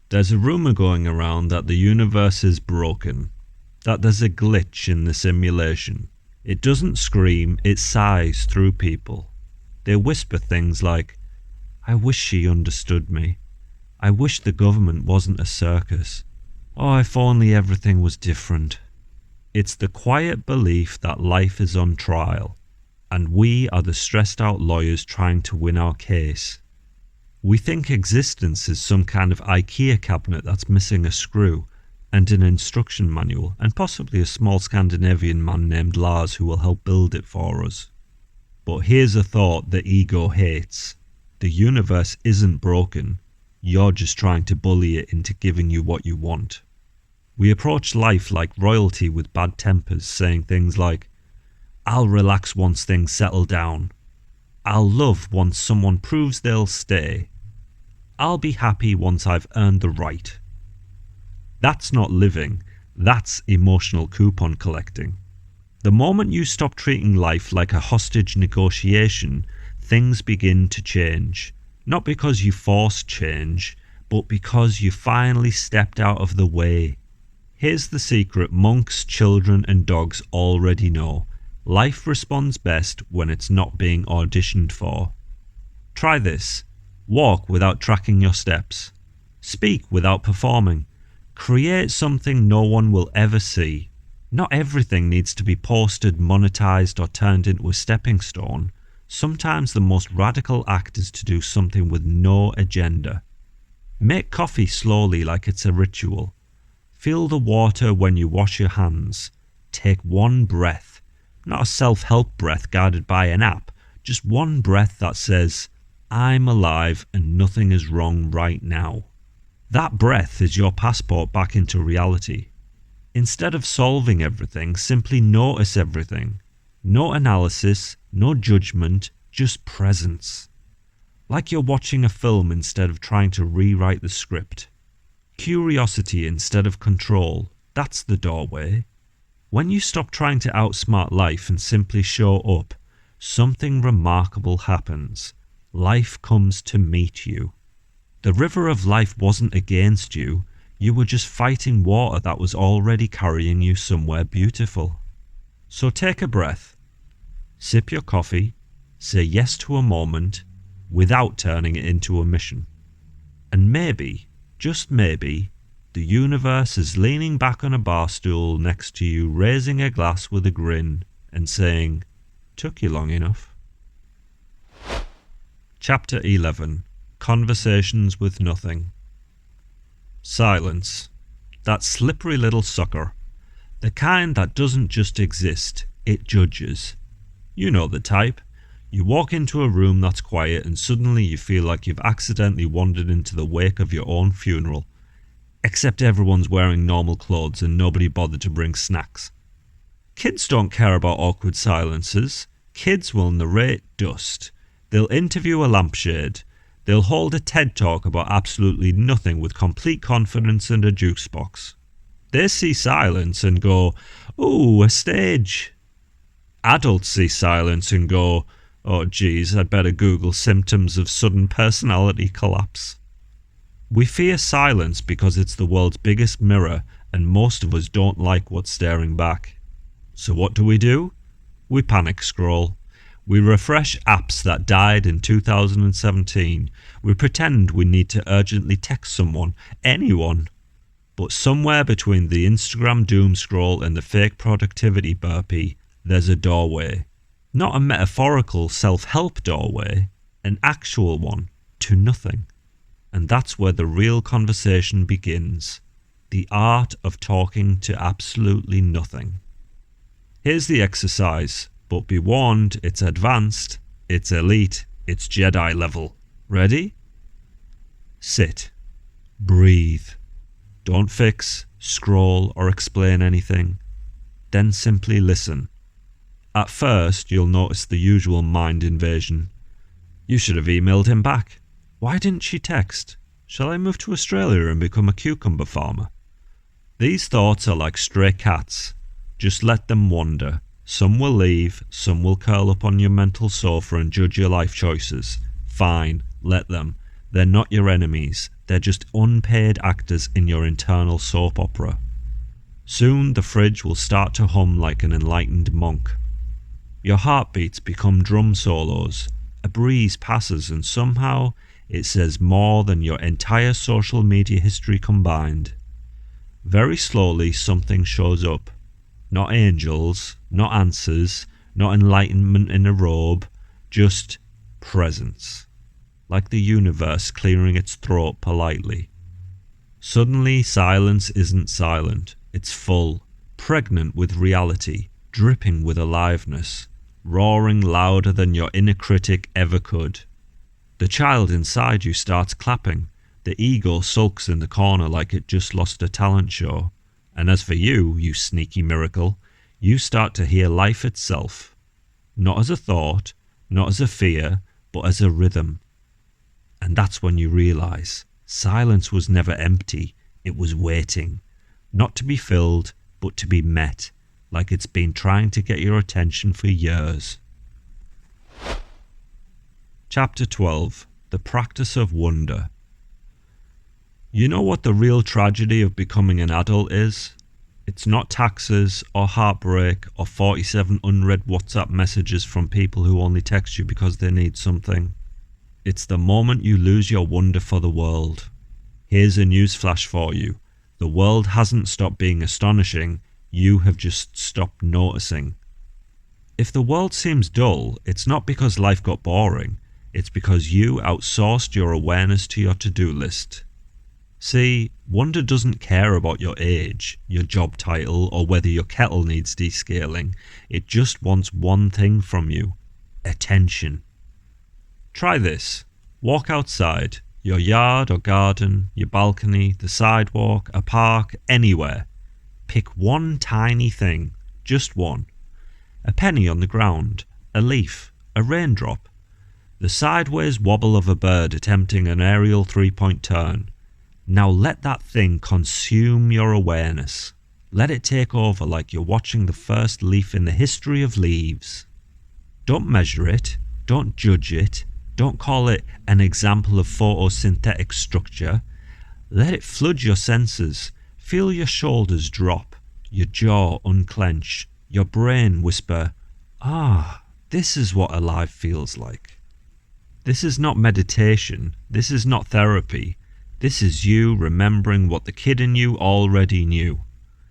There's a rumour going around that the universe is broken, that there's a glitch in the simulation. It doesn't scream, it sighs through people. They whisper things like, "I wish she understood me. I wish the government wasn't a circus. Oh, if only everything was different." It's the quiet belief that life is on trial, and we are the stressed out lawyers trying to win our case. We think existence is some kind of IKEA cabinet that's missing a screw, and an instruction manual, and possibly a small Scandinavian man named Lars who will help build it for us. But here's a thought the ego hates. The universe isn't broken. You're just trying to bully it into giving you what you want. We approach life like royalty with bad tempers, saying things like, "I'll relax once things settle down. I'll love once someone proves they'll stay. I'll be happy once I've earned the right." That's not living, that's emotional coupon collecting. The moment you stop treating life like a hostage negotiation, things begin to change. Not because you forced change, but because you finally stepped out of the way. Here's the secret monks, children and dogs already know. Life responds best when it's not being auditioned for. Try this. Walk without tracking your steps. Speak without performing. Create something no one will ever see. Not everything needs to be posted, monetized or turned into a stepping stone. Sometimes the most radical act is to do something with no agenda. Make coffee slowly like it's a ritual. Feel the water when you wash your hands. Take one breath. Not a self-help breath guided by an app. Just one breath that says, "I'm alive and nothing is wrong right now." That breath is your passport back into reality. Instead of solving everything, simply notice everything. No analysis, no judgment, just presence. Like you're watching a film instead of trying to rewrite the script. Curiosity instead of control, that's the doorway. When you stop trying to outsmart life and simply show up, something remarkable happens. Life comes to meet you. The river of life wasn't against you, you were just fighting water that was already carrying you somewhere beautiful. So take a breath, sip your coffee, say yes to a moment, without turning it into a mission. And maybe, just maybe, the universe is leaning back on a bar stool next to you, raising a glass with a grin and saying, "Took you long enough." Chapter 11. Conversations with Nothing. Silence. That slippery little sucker. The kind that doesn't just exist, it judges. You know the type. You walk into a room that's quiet and suddenly you feel like you've accidentally wandered into the wake of your own funeral. Except everyone's wearing normal clothes and nobody bothered to bring snacks. Kids don't care about awkward silences. Kids will narrate dust. They'll interview a lampshade. They'll hold a TED talk about absolutely nothing with complete confidence and a juice box. They see silence and go, "Ooh, a stage." Adults see silence and go, "Oh geez, I'd better Google symptoms of sudden personality collapse." We fear silence because it's the world's biggest mirror and most of us don't like what's staring back. So what do? We panic scroll. We refresh apps that died in 2017. We pretend we need to urgently text someone, anyone. But somewhere between the Instagram doom scroll and the fake productivity burpee, there's a doorway. Not a metaphorical self-help doorway, an actual one to nothing. And that's where the real conversation begins. The art of talking to absolutely nothing. Here's the exercise. But be warned, it's advanced, it's elite, it's Jedi level. Ready? Sit. Breathe. Don't fix, scroll or explain anything. Then simply listen. At first, you'll notice the usual mind invasion. You should have emailed him back. Why didn't she text? Shall I move to Australia and become a cucumber farmer? These thoughts are like stray cats. Just let them wander. Some will leave, some will curl up on your mental sofa and judge your life choices. Fine, let them. They're not your enemies, they're just unpaid actors in your internal soap opera. Soon the fridge will start to hum like an enlightened monk. Your heartbeats become drum solos. A breeze passes and somehow it says more than your entire social media history combined. Very slowly something shows up. Not angels, not answers, not enlightenment in a robe, just presence. Like the universe clearing its throat politely. Suddenly silence isn't silent. It's full, pregnant with reality, dripping with aliveness, roaring louder than your inner critic ever could. The child inside you starts clapping. The ego sulks in the corner like it just lost a talent show. And as for you, you sneaky miracle, you start to hear life itself. Not as a thought, not as a fear, but as a rhythm. And that's when you realize silence was never empty, it was waiting. Not to be filled, but to be met, like it's been trying to get your attention for years. Chapter 12. The Practice of Wonder. You know what the real tragedy of becoming an adult is? It's not taxes, or heartbreak, or 47 unread WhatsApp messages from people who only text you because they need something. It's the moment you lose your wonder for the world. Here's a newsflash for you. The world hasn't stopped being astonishing, you have just stopped noticing. If the world seems dull, it's not because life got boring, it's because you outsourced your awareness to your to-do list. See, wonder doesn't care about your age, your job title, or whether your kettle needs descaling. It just wants one thing from you: attention. Try this. Walk outside. Your yard or garden, your balcony, the sidewalk, a park, anywhere. Pick one tiny thing, just one. A penny on the ground, a leaf, a raindrop, the sideways wobble of a bird attempting an aerial three-point turn. Now let that thing consume your awareness. Let it take over like you're watching the first leaf in the history of leaves. Don't measure it, don't judge it, don't call it an example of photosynthetic structure. Let it flood your senses. Feel your shoulders drop, your jaw unclench, your brain whisper, this is what alive feels like. This is not meditation. This is not therapy. This is you remembering what the kid in you already knew.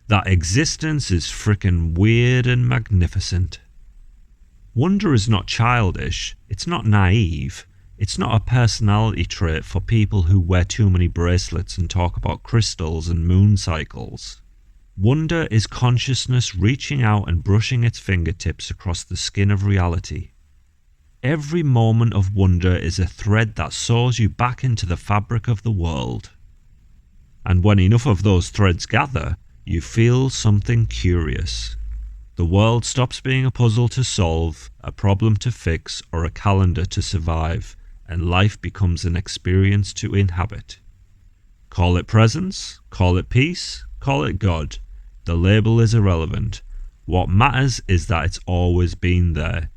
That existence is frickin' weird and magnificent. Wonder is not childish, it's not naive, it's not a personality trait for people who wear too many bracelets and talk about crystals and moon cycles. Wonder is consciousness reaching out and brushing its fingertips across the skin of reality. Every moment of wonder is a thread that saws you back into the fabric of the world. And when enough of those threads gather, you feel something curious. The world stops being a puzzle to solve, a problem to fix, or a calendar to survive, and life becomes an experience to inhabit. Call it presence, call it peace, call it God. The label is irrelevant. What matters is that it's always been there,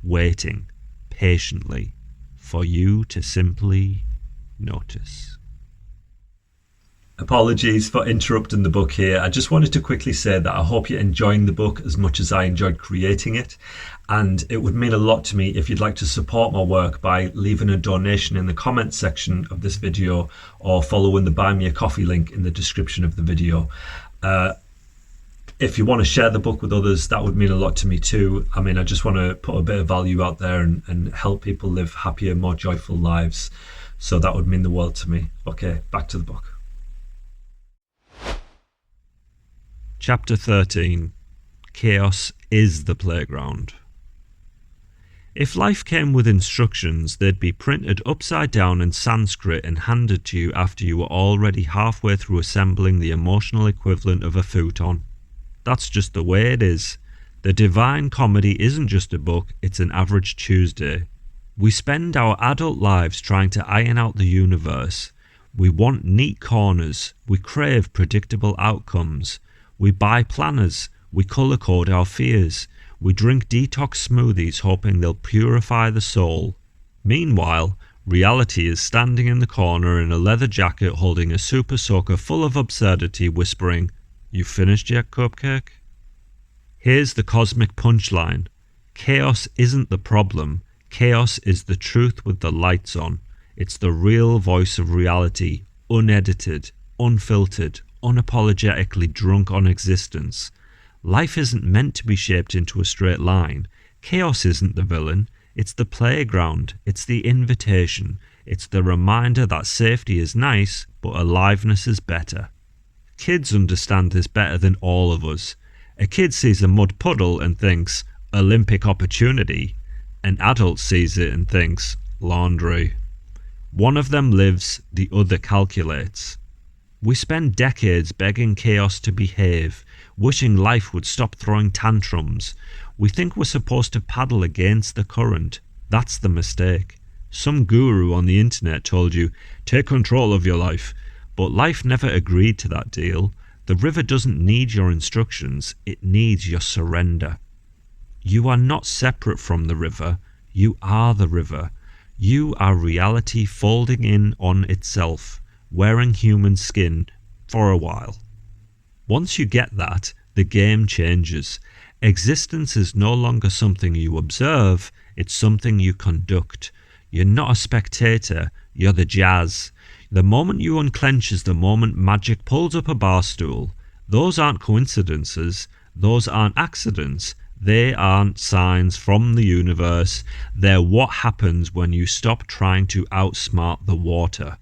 waiting, patiently, for you to simply notice. Apologies for interrupting the book here. I just wanted to quickly say that I hope you're enjoying the book as much as I enjoyed creating it, and it would mean a lot to me if you'd like to support my work by leaving a donation in the comments section of this video or following the Buy Me a Coffee link in the description of the video. If you want to share the book with others, that would mean a lot to me too. I mean, I just want to put a bit of value out there and help people live happier, more joyful lives. So that would mean the world to me. Okay, back to the book. Chapter 13. Chaos is the playground. If life came with instructions, they'd be printed upside down in Sanskrit and handed to you after you were already halfway through assembling the emotional equivalent of a futon. That's just the way it is. The Divine Comedy isn't just a book, it's an average Tuesday. We spend our adult lives trying to iron out the universe. We want neat corners. We crave predictable outcomes. We buy planners. We colour code our fears. We drink detox smoothies hoping they'll purify the soul. Meanwhile, reality is standing in the corner in a leather jacket holding a super soaker full of absurdity, whispering, "You finished yet, cupcake?" Here's the cosmic punchline. Chaos isn't the problem. Chaos is the truth with the lights on. It's the real voice of reality, unedited, unfiltered, unapologetically drunk on existence. Life isn't meant to be shaped into a straight line. Chaos isn't the villain. It's the playground. It's the invitation. It's the reminder that safety is nice, but aliveness is better. Kids understand this better than all of us. A kid sees a mud puddle and thinks, Olympic opportunity. An adult sees it and thinks, laundry. One of them lives, the other calculates. We spend decades begging chaos to behave, wishing life would stop throwing tantrums. We think we're supposed to paddle against the current. That's the mistake. Some guru on the internet told you, take control of your life. But life never agreed to that deal. The river doesn't need your instructions, it needs your surrender. You are not separate from the river, you are the river. You are reality folding in on itself, wearing human skin for a while. Once you get that, the game changes. Existence is no longer something you observe, it's something you conduct. You're not a spectator, you're the jazz. The moment you unclench is the moment magic pulls up a bar stool. Those aren't coincidences, those aren't accidents, they aren't signs from the universe. They're what happens when you stop trying to outsmart the water.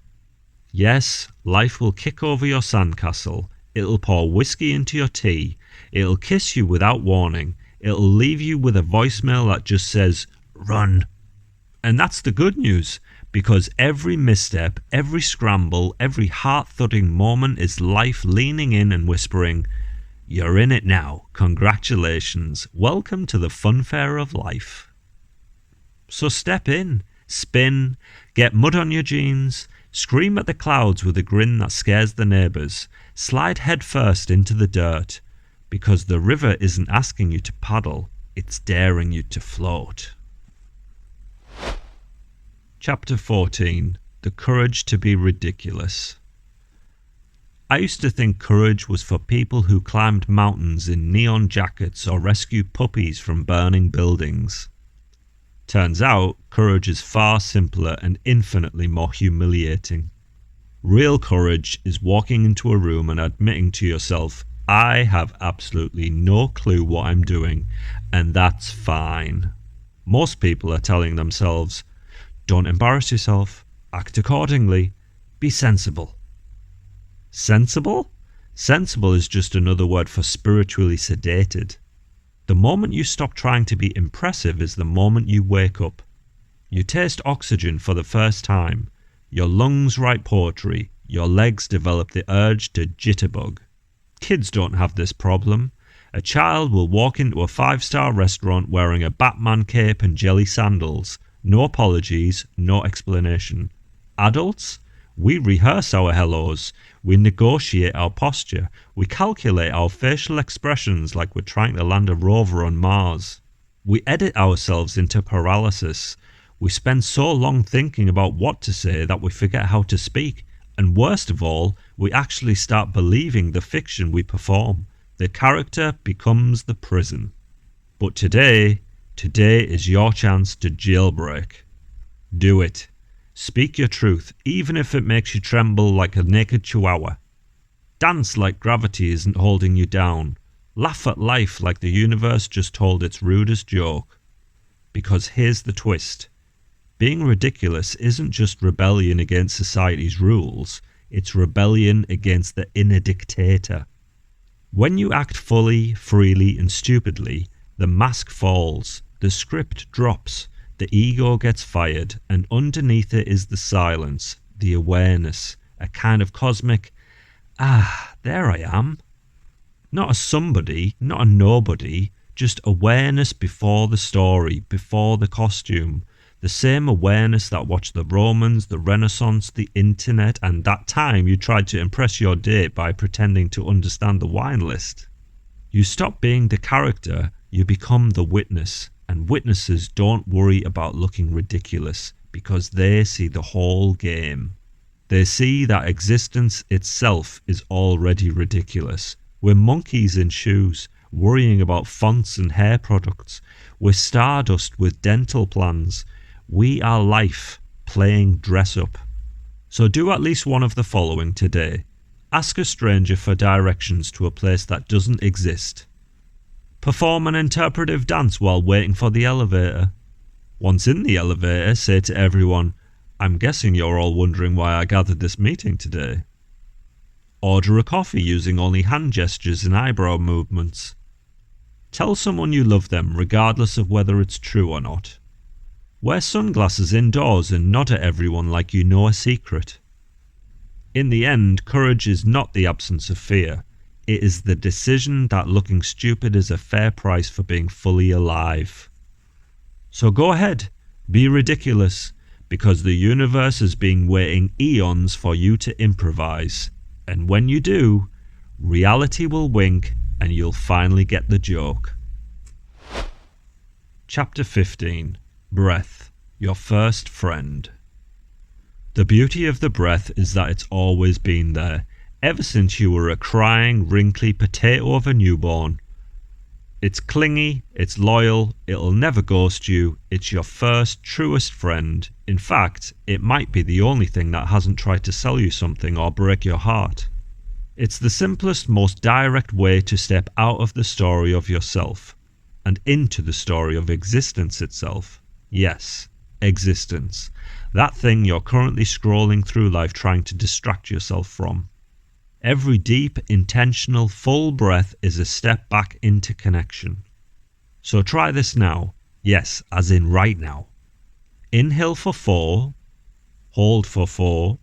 Yes, life will kick over your sandcastle, it'll pour whiskey into your tea, it'll kiss you without warning, it'll leave you with a voicemail that just says, run. And that's the good news. Because every misstep, every scramble, every heart-thudding moment is life leaning in and whispering, you're in it now, congratulations, welcome to the funfair of life. So step in, spin, get mud on your jeans, scream at the clouds with a grin that scares the neighbours, slide headfirst into the dirt, because the river isn't asking you to paddle, it's daring you to float. Chapter 14. The Courage to be Ridiculous. I used to think courage was for people who climbed mountains in neon jackets or rescued puppies from burning buildings. Turns out, courage is far simpler and infinitely more humiliating. Real courage is walking into a room and admitting to yourself, I have absolutely no clue what I'm doing, and that's fine. Most people are telling themselves, don't embarrass yourself. Act accordingly. Be sensible. Sensible? Sensible is just another word for spiritually sedated. The moment you stop trying to be impressive is the moment you wake up. You taste oxygen for the first time. Your lungs write poetry. Your legs develop the urge to jitterbug. Kids don't have this problem. A child will walk into a 5-star restaurant wearing a Batman cape and jelly sandals. No apologies, no explanation. Adults? We rehearse our hellos. We negotiate our posture. We calculate our facial expressions like we're trying to land a rover on Mars. We edit ourselves into paralysis. We spend so long thinking about what to say that we forget how to speak. And worst of all, we actually start believing the fiction we perform. The character becomes the prison. But today is your chance to jailbreak. Do it. Speak your truth, even if it makes you tremble like a naked chihuahua. Dance like gravity isn't holding you down. Laugh at life like the universe just told its rudest joke. Because here's the twist. Being ridiculous isn't just rebellion against society's rules, it's rebellion against the inner dictator. When you act fully, freely, and stupidly, the mask falls. The script drops, the ego gets fired, and underneath it is the silence, the awareness, a kind of cosmic, there I am. Not a somebody, not a nobody, just awareness before the story, before the costume. The same awareness that watched the Romans, the Renaissance, the internet, and that time you tried to impress your date by pretending to understand the wine list. You stop being the character, You become the witness, and witnesses don't worry about looking ridiculous because they see the whole game. They see that existence itself is already ridiculous. We're monkeys in shoes, worrying about fonts and hair products. We're stardust with dental plans. We are life, playing dress up. So do at least one of the following today. Ask a stranger for directions to a place that doesn't exist. Perform an interpretive dance while waiting for the elevator. Once in the elevator, say to everyone, "I'm guessing you're all wondering why I gathered this meeting today." Order a coffee using only hand gestures and eyebrow movements. Tell someone you love them regardless of whether it's true or not. Wear sunglasses indoors and nod at everyone like you know a secret. In the end, courage is not the absence of fear. It is the decision that looking stupid is a fair price for being fully alive. So go ahead, be ridiculous, because the universe has been waiting eons for you to improvise. And when you do, reality will wink and you'll finally get the joke. Chapter 15. Breath, your first friend. The beauty of the breath is that it's always been there, ever since you were a crying, wrinkly potato of a newborn. It's clingy, it's loyal, it'll never ghost you, it's your first, truest friend. In fact, it might be the only thing that hasn't tried to sell you something or break your heart. It's the simplest, most direct way to step out of the story of yourself and into the story of existence itself. Yes, existence. That thing you're currently scrolling through life trying to distract yourself from. Every deep, intentional, full breath is a step back into connection. So try this now. Yes, as in right now. Inhale for 4, hold for 4,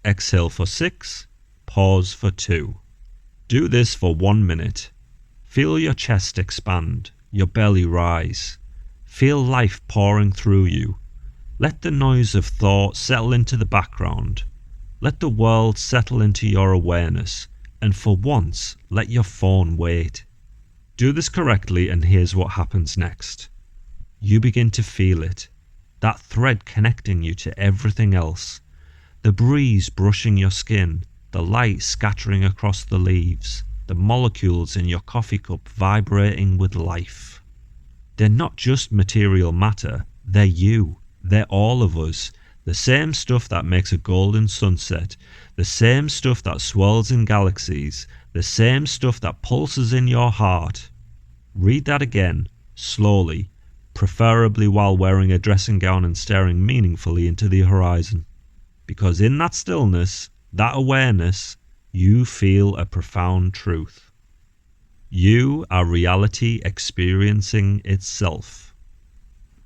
exhale for 6, pause for 2. Do this for 1 minute. Feel your chest expand, your belly rise. Feel life pouring through you. Let the noise of thought settle into the background. Let the world settle into your awareness, and for once, let your phone wait. Do this correctly and here's what happens next. You begin to feel it, that thread connecting you to everything else. The breeze brushing your skin, the light scattering across the leaves, the molecules in your coffee cup vibrating with life. They're not just material matter, they're you, they're all of us. The same stuff that makes a golden sunset, the same stuff that swirls in galaxies, the same stuff that pulses in your heart. Read that again, slowly, preferably while wearing a dressing gown and staring meaningfully into the horizon. Because in that stillness, that awareness, you feel a profound truth. You are reality experiencing itself.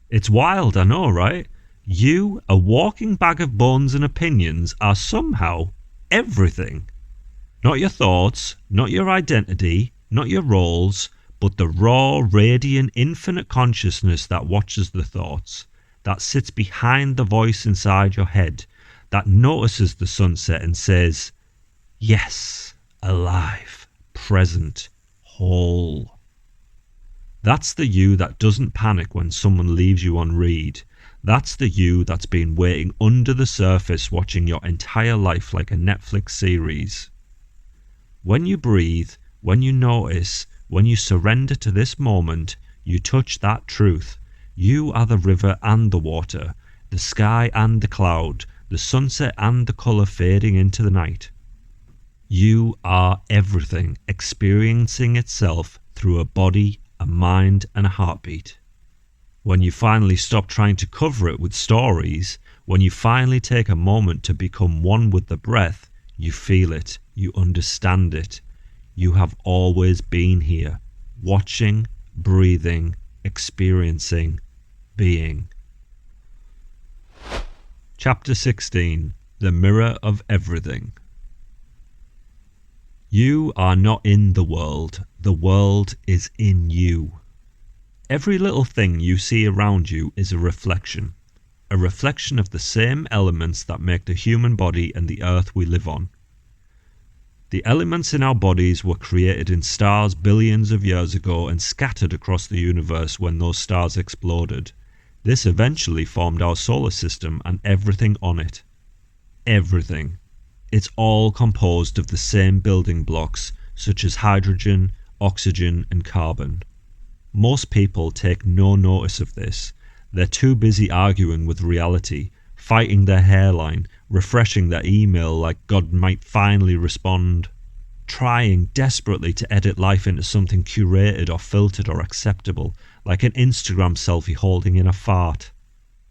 It's wild, I know, right? You, a walking bag of bones and opinions, are somehow everything. Not your thoughts, not your identity, not your roles, but the raw, radiant, infinite consciousness that watches the thoughts, that sits behind the voice inside your head, that notices the sunset and says, yes, alive, present, whole. That's the you that doesn't panic when someone leaves you on read. That's the you that's been waiting under the surface watching your entire life like a Netflix series. When you breathe, when you notice, when you surrender to this moment, you touch that truth. You are the river and the water, the sky and the cloud, the sunset and the colour fading into the night. You are everything, experiencing itself through a body, a mind and a heartbeat. When you finally stop trying to cover it with stories, when you finally take a moment to become one with the breath, you feel it, you understand it. You have always been here, watching, breathing, experiencing, being. Chapter 16. The Mirror of Everything. You are not in the world is in you. Every little thing you see around you is a reflection of the same elements that make the human body and the earth we live on. The elements in our bodies were created in stars billions of years ago and scattered across the universe when those stars exploded. This eventually formed our solar system and everything on it. Everything. It's all composed of the same building blocks, such as hydrogen, oxygen, and carbon. Most people take no notice of this. They're too busy arguing with reality, fighting their hairline, refreshing their email like God might finally respond, trying desperately to edit life into something curated or filtered or acceptable, like an Instagram selfie holding in a fart.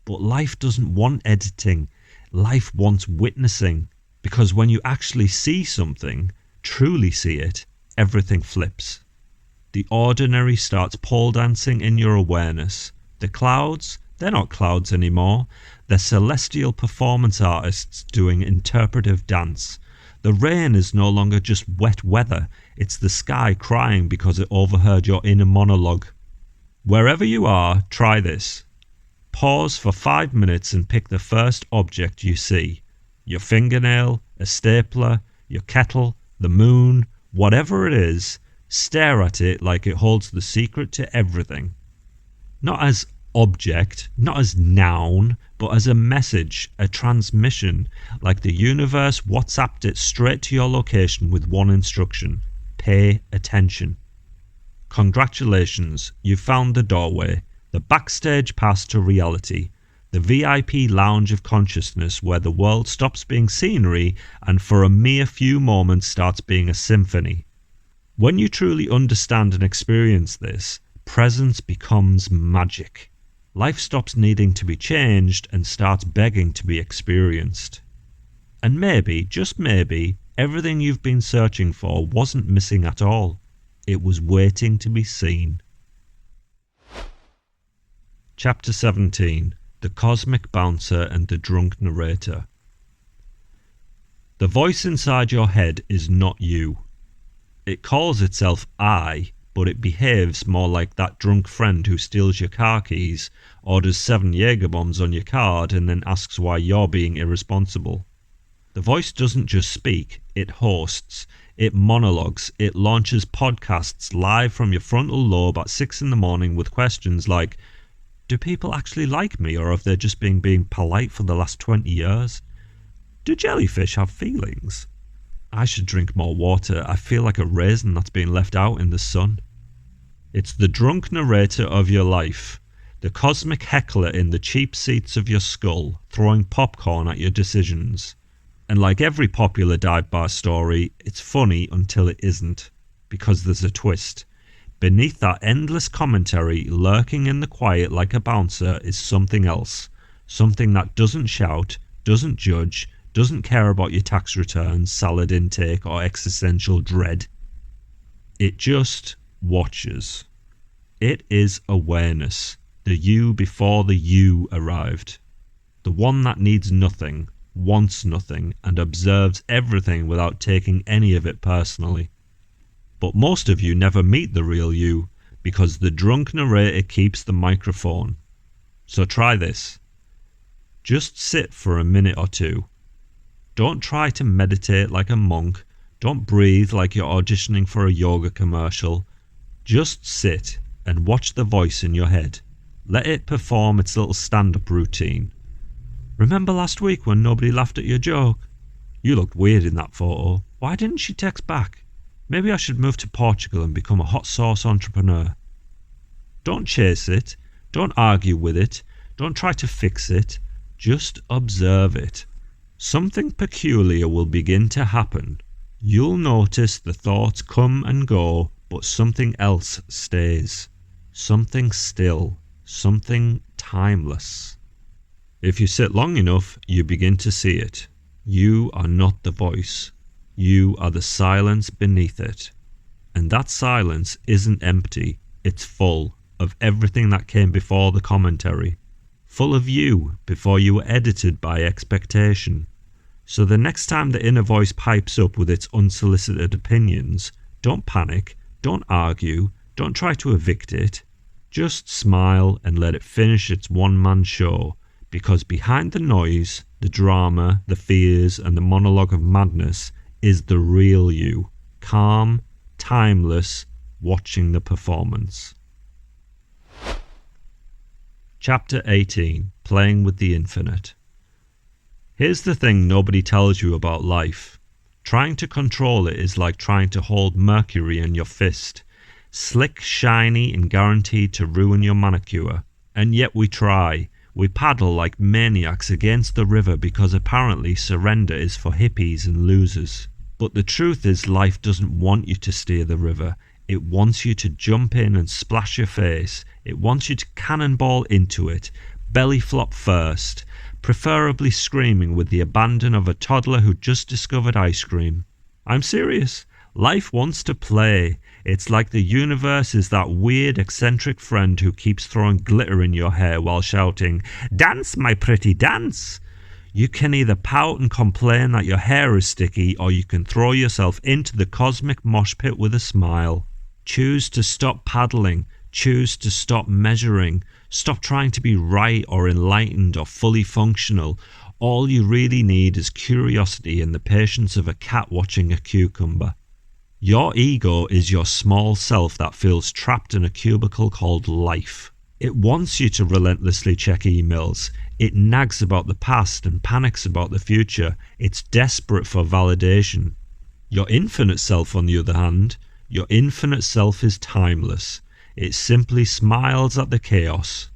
But life doesn't want editing. Life wants witnessing, because when you actually see something, truly see it, everything flips. The ordinary starts pole dancing in your awareness. The clouds, they're not clouds anymore. They're celestial performance artists doing interpretive dance. The rain is no longer just wet weather. It's the sky crying because it overheard your inner monologue. Wherever you are, try this. Pause for 5 minutes and pick the first object you see. Your fingernail, a stapler, your kettle, the moon, whatever it is. Stare at it like it holds the secret to everything. Not as object, not as noun, but as a message, a transmission, like the universe WhatsApped it straight to your location with one instruction: pay attention. Congratulations, you found the doorway, the backstage pass to reality, the VIP lounge of consciousness where the world stops being scenery and for a mere few moments starts being a symphony. When you truly understand and experience this, presence becomes magic. Life stops needing to be changed and starts begging to be experienced. And maybe, just maybe, everything you've been searching for wasn't missing at all. It was waiting to be seen. Chapter 17. The Cosmic Bouncer and the Drunk Narrator. The voice inside your head is not you. It calls itself I, but it behaves more like that drunk friend who steals your car keys, orders 7 Jaeger bombs on your card, and then asks why you're being irresponsible. The voice doesn't just speak, it hosts, it monologues, it launches podcasts live from your frontal lobe at 6 in the morning with questions like, do people actually like me, or have they just been being polite for the last 20 years? Do jellyfish have feelings? I should drink more water. I feel like a raisin that's been left out in the sun. It's the drunk narrator of your life, the cosmic heckler in the cheap seats of your skull, throwing popcorn at your decisions. And like every popular dive bar story, it's funny until it isn't, because there's a twist. Beneath that endless commentary, lurking in the quiet like a bouncer, is something else. Something that doesn't shout, doesn't judge, doesn't care about your tax returns, salad intake, or existential dread. It just watches. It is awareness, the you before the you arrived. The one that needs nothing, wants nothing, and observes everything without taking any of it personally. But most of you never meet the real you, because the drunk narrator keeps the microphone. So try this. Just sit for a minute or two. Don't try to meditate like a monk. Don't breathe like you're auditioning for a yoga commercial. Just sit and watch the voice in your head. Let it perform its little stand-up routine. Remember last week when nobody laughed at your joke? You looked weird in that photo. Why didn't she text back? Maybe I should move to Portugal and become a hot sauce entrepreneur. Don't chase it. Don't argue with it. Don't try to fix it. Just observe it. Something peculiar will begin to happen. You'll notice the thoughts come and go, but something else stays. Something still. Something timeless. If you sit long enough, you begin to see it. You are not the voice. You are the silence beneath it. And that silence isn't empty. It's full of everything that came before the commentary. Full of you before you were edited by expectation. So the next time the inner voice pipes up with its unsolicited opinions, don't panic, don't argue, don't try to evict it. Just smile and let it finish its one-man show, because behind the noise, the drama, the fears, and the monologue of madness is the real you, calm, timeless, watching the performance. Chapter 18. Playing with the Infinite. Here's the thing nobody tells you about life. Trying to control it is like trying to hold mercury in your fist. Slick, shiny, and guaranteed to ruin your manicure. And yet we try. We paddle like maniacs against the river because apparently surrender is for hippies and losers. But the truth is life doesn't want you to steer the river. It wants you to jump in and splash your face. It wants you to cannonball into it, belly flop first, preferably screaming with the abandon of a toddler who just discovered ice cream. I'm serious. Life wants to play. It's like the universe is that weird, eccentric friend who keeps throwing glitter in your hair while shouting, "Dance, my pretty, dance!" You can either pout and complain that your hair is sticky, or you can throw yourself into the cosmic mosh pit with a smile. Choose to stop paddling. Choose to stop measuring. Stop trying to be right or enlightened or fully functional. All you really need is curiosity and the patience of a cat watching a cucumber. Your ego is your small self that feels trapped in a cubicle called life. It wants you to relentlessly check emails. It nags about the past and panics about the future. It's desperate for validation. Your infinite self, on the other hand, your infinite self is timeless. It simply smiles at the chaos.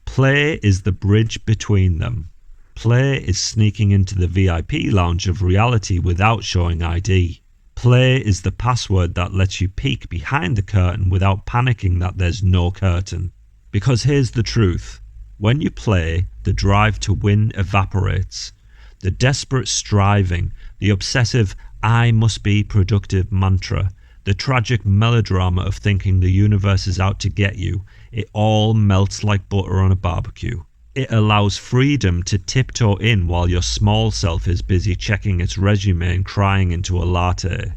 Play is the bridge between them. Play is sneaking into the VIP lounge of reality without showing ID. Play is the password that lets you peek behind the curtain without panicking that there's no curtain. Because here's the truth. When you play, the drive to win evaporates. The desperate striving, the obsessive "I must be productive" mantra, the tragic melodrama of thinking the universe is out to get you, it all melts like butter on a barbecue. It allows freedom to tiptoe in while your small self is busy checking its resume and crying into a latte.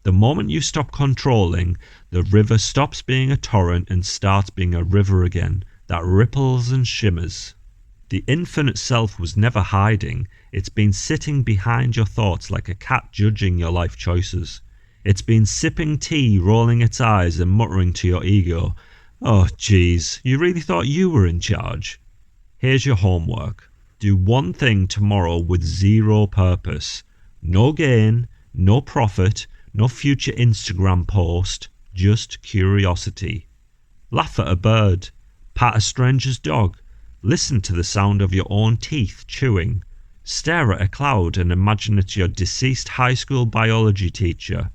The moment you stop controlling, the river stops being a torrent and starts being a river again that ripples and shimmers. The infinite self was never hiding. It's been sitting behind your thoughts like a cat judging your life choices. It's been sipping tea, rolling its eyes and muttering to your ego, "Oh geez, you really thought you were in charge?" Here's your homework. Do one thing tomorrow with zero purpose. No gain, no profit, no future Instagram post, just curiosity. Laugh at a bird. Pat a stranger's dog. Listen to the sound of your own teeth chewing. Stare at a cloud and imagine it's your deceased high school biology teacher.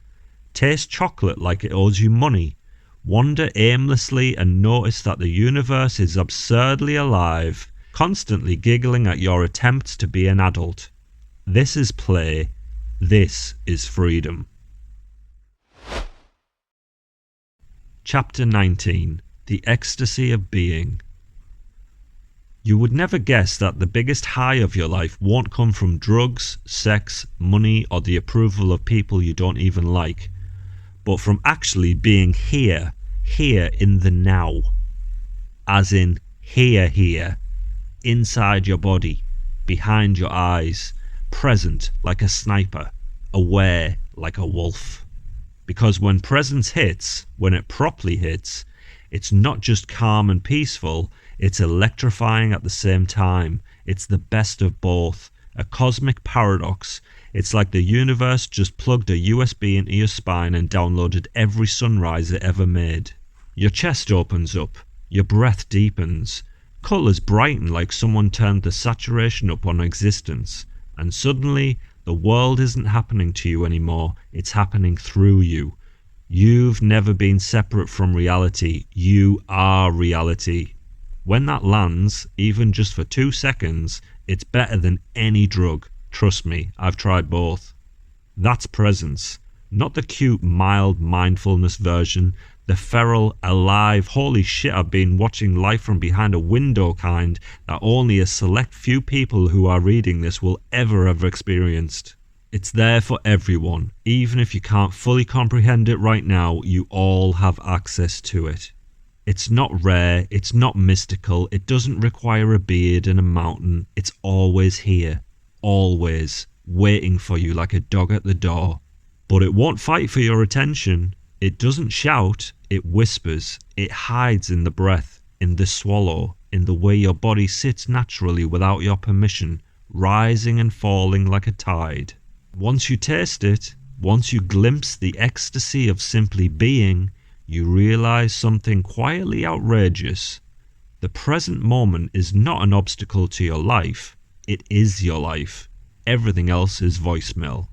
Taste chocolate like it owes you money. Wander aimlessly and notice that the universe is absurdly alive, constantly giggling at your attempts to be an adult. This is play. This is freedom. Chapter 19. The Ecstasy of Being. You would never guess that the biggest high of your life won't come from drugs, sex, money, or the approval of people you don't even like, but from actually being here in the now. As in here, inside your body, behind your eyes, present like a sniper, aware like a wolf. Because when presence hits, when it properly hits, it's not just calm and peaceful, it's electrifying at the same time. It's the best of both, a cosmic paradox. It's like the universe just plugged a USB into your spine and downloaded every sunrise it ever made. Your chest opens up, your breath deepens, colours brighten like someone turned the saturation up on existence, and suddenly the world isn't happening to you anymore, it's happening through you. You've never been separate from reality, you are reality. When that lands, even just for 2 seconds, it's better than any drug. Trust me, I've tried both. That's presence. Not the cute, mild mindfulness version, the feral, alive, holy shit I've been watching life from behind a window kind that only a select few people who are reading this will ever have experienced. It's there for everyone. Even if you can't fully comprehend it right now, you all have access to it. It's not rare, it's not mystical, it doesn't require a beard and a mountain. It's always here, always, waiting for you like a dog at the door. But it won't fight for your attention. It doesn't shout, it whispers. It hides in the breath, in the swallow, in the way your body sits naturally without your permission, rising and falling like a tide. Once you taste it, once you glimpse the ecstasy of simply being, you realize something quietly outrageous. The present moment is not an obstacle to your life. It is your life. Everything else is voicemail.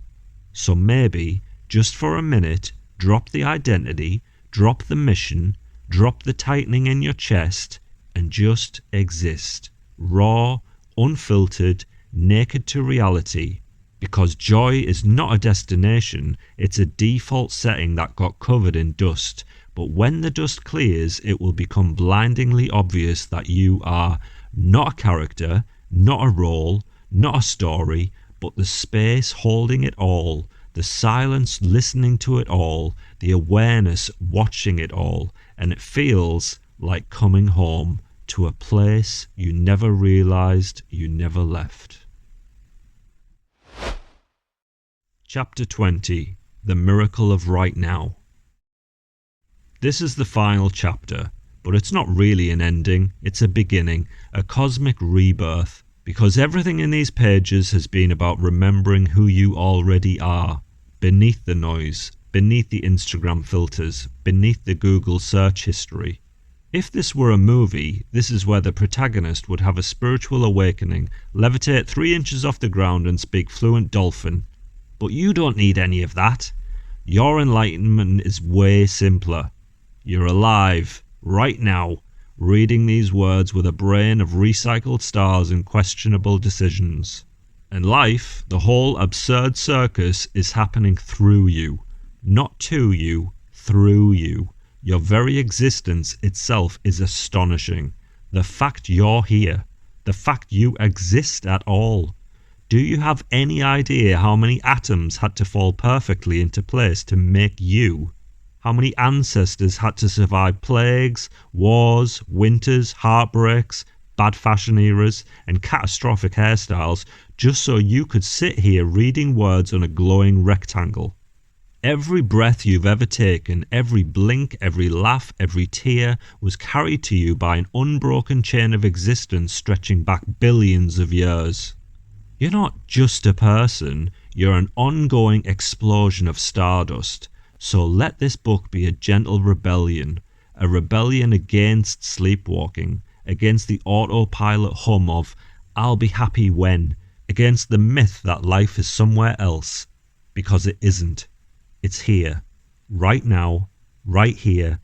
So maybe, just for a minute, drop the identity, drop the mission, drop the tightening in your chest, and just exist. Raw, unfiltered, naked to reality. Because joy is not a destination, it's a default setting that got covered in dust. But when the dust clears, it will become blindingly obvious that you are not a character, not a role, not a story, but the space holding it all, the silence listening to it all, the awareness watching it all, and it feels like coming home to a place you never realized you never left. Chapter 20. The Miracle of Right Now. This is the final chapter, but it's not really an ending, it's a beginning, a cosmic rebirth, because everything in these pages has been about remembering who you already are, beneath the noise, beneath the Instagram filters, beneath the Google search history. If this were a movie, this is where the protagonist would have a spiritual awakening, levitate 3 inches off the ground and speak fluent dolphin. But you don't need any of that. Your enlightenment is way simpler. You're alive, right now, reading these words with a brain of recycled stars and questionable decisions. And life, the whole absurd circus, is happening through you. Not to you, through you. Your very existence itself is astonishing. The fact you're here, the fact you exist at all. Do you have any idea how many atoms had to fall perfectly into place to make you? How many ancestors had to survive plagues, wars, winters, heartbreaks, bad fashion eras, and catastrophic hairstyles just so you could sit here reading words on a glowing rectangle? Every breath you've ever taken, every blink, every laugh, every tear was carried to you by an unbroken chain of existence stretching back billions of years. You're not just a person, you're an ongoing explosion of stardust. So let this book be a gentle rebellion, a rebellion against sleepwalking, against the autopilot hum of "I'll be happy when," against the myth that life is somewhere else, because it isn't. It's here, right now, right here,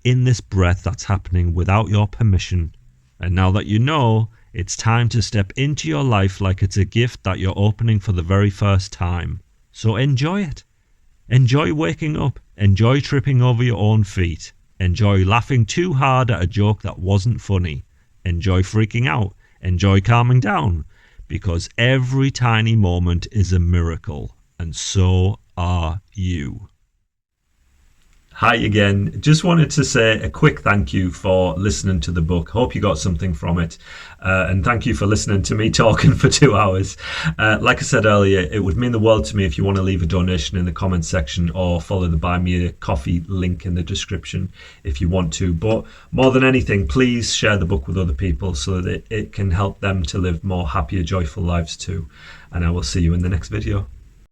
in this breath that's happening without your permission. And now that you know, it's time to step into your life like it's a gift that you're opening for the very first time. So enjoy it. Enjoy waking up, enjoy tripping over your own feet, enjoy laughing too hard at a joke that wasn't funny, enjoy freaking out, enjoy calming down, because every tiny moment is a miracle, and so are you. Hi again. Just wanted to say a quick thank you for listening to the book. Hope you got something from it. And thank you for listening to me talking for 2 hours. Like I said earlier, it would mean the world to me if you want to leave a donation in the comments section or follow the Buy Me a Coffee link in the description if you want to. But more than anything, please share the book with other people so that it can help them to live more happier, joyful lives too. And I will see you in the next video.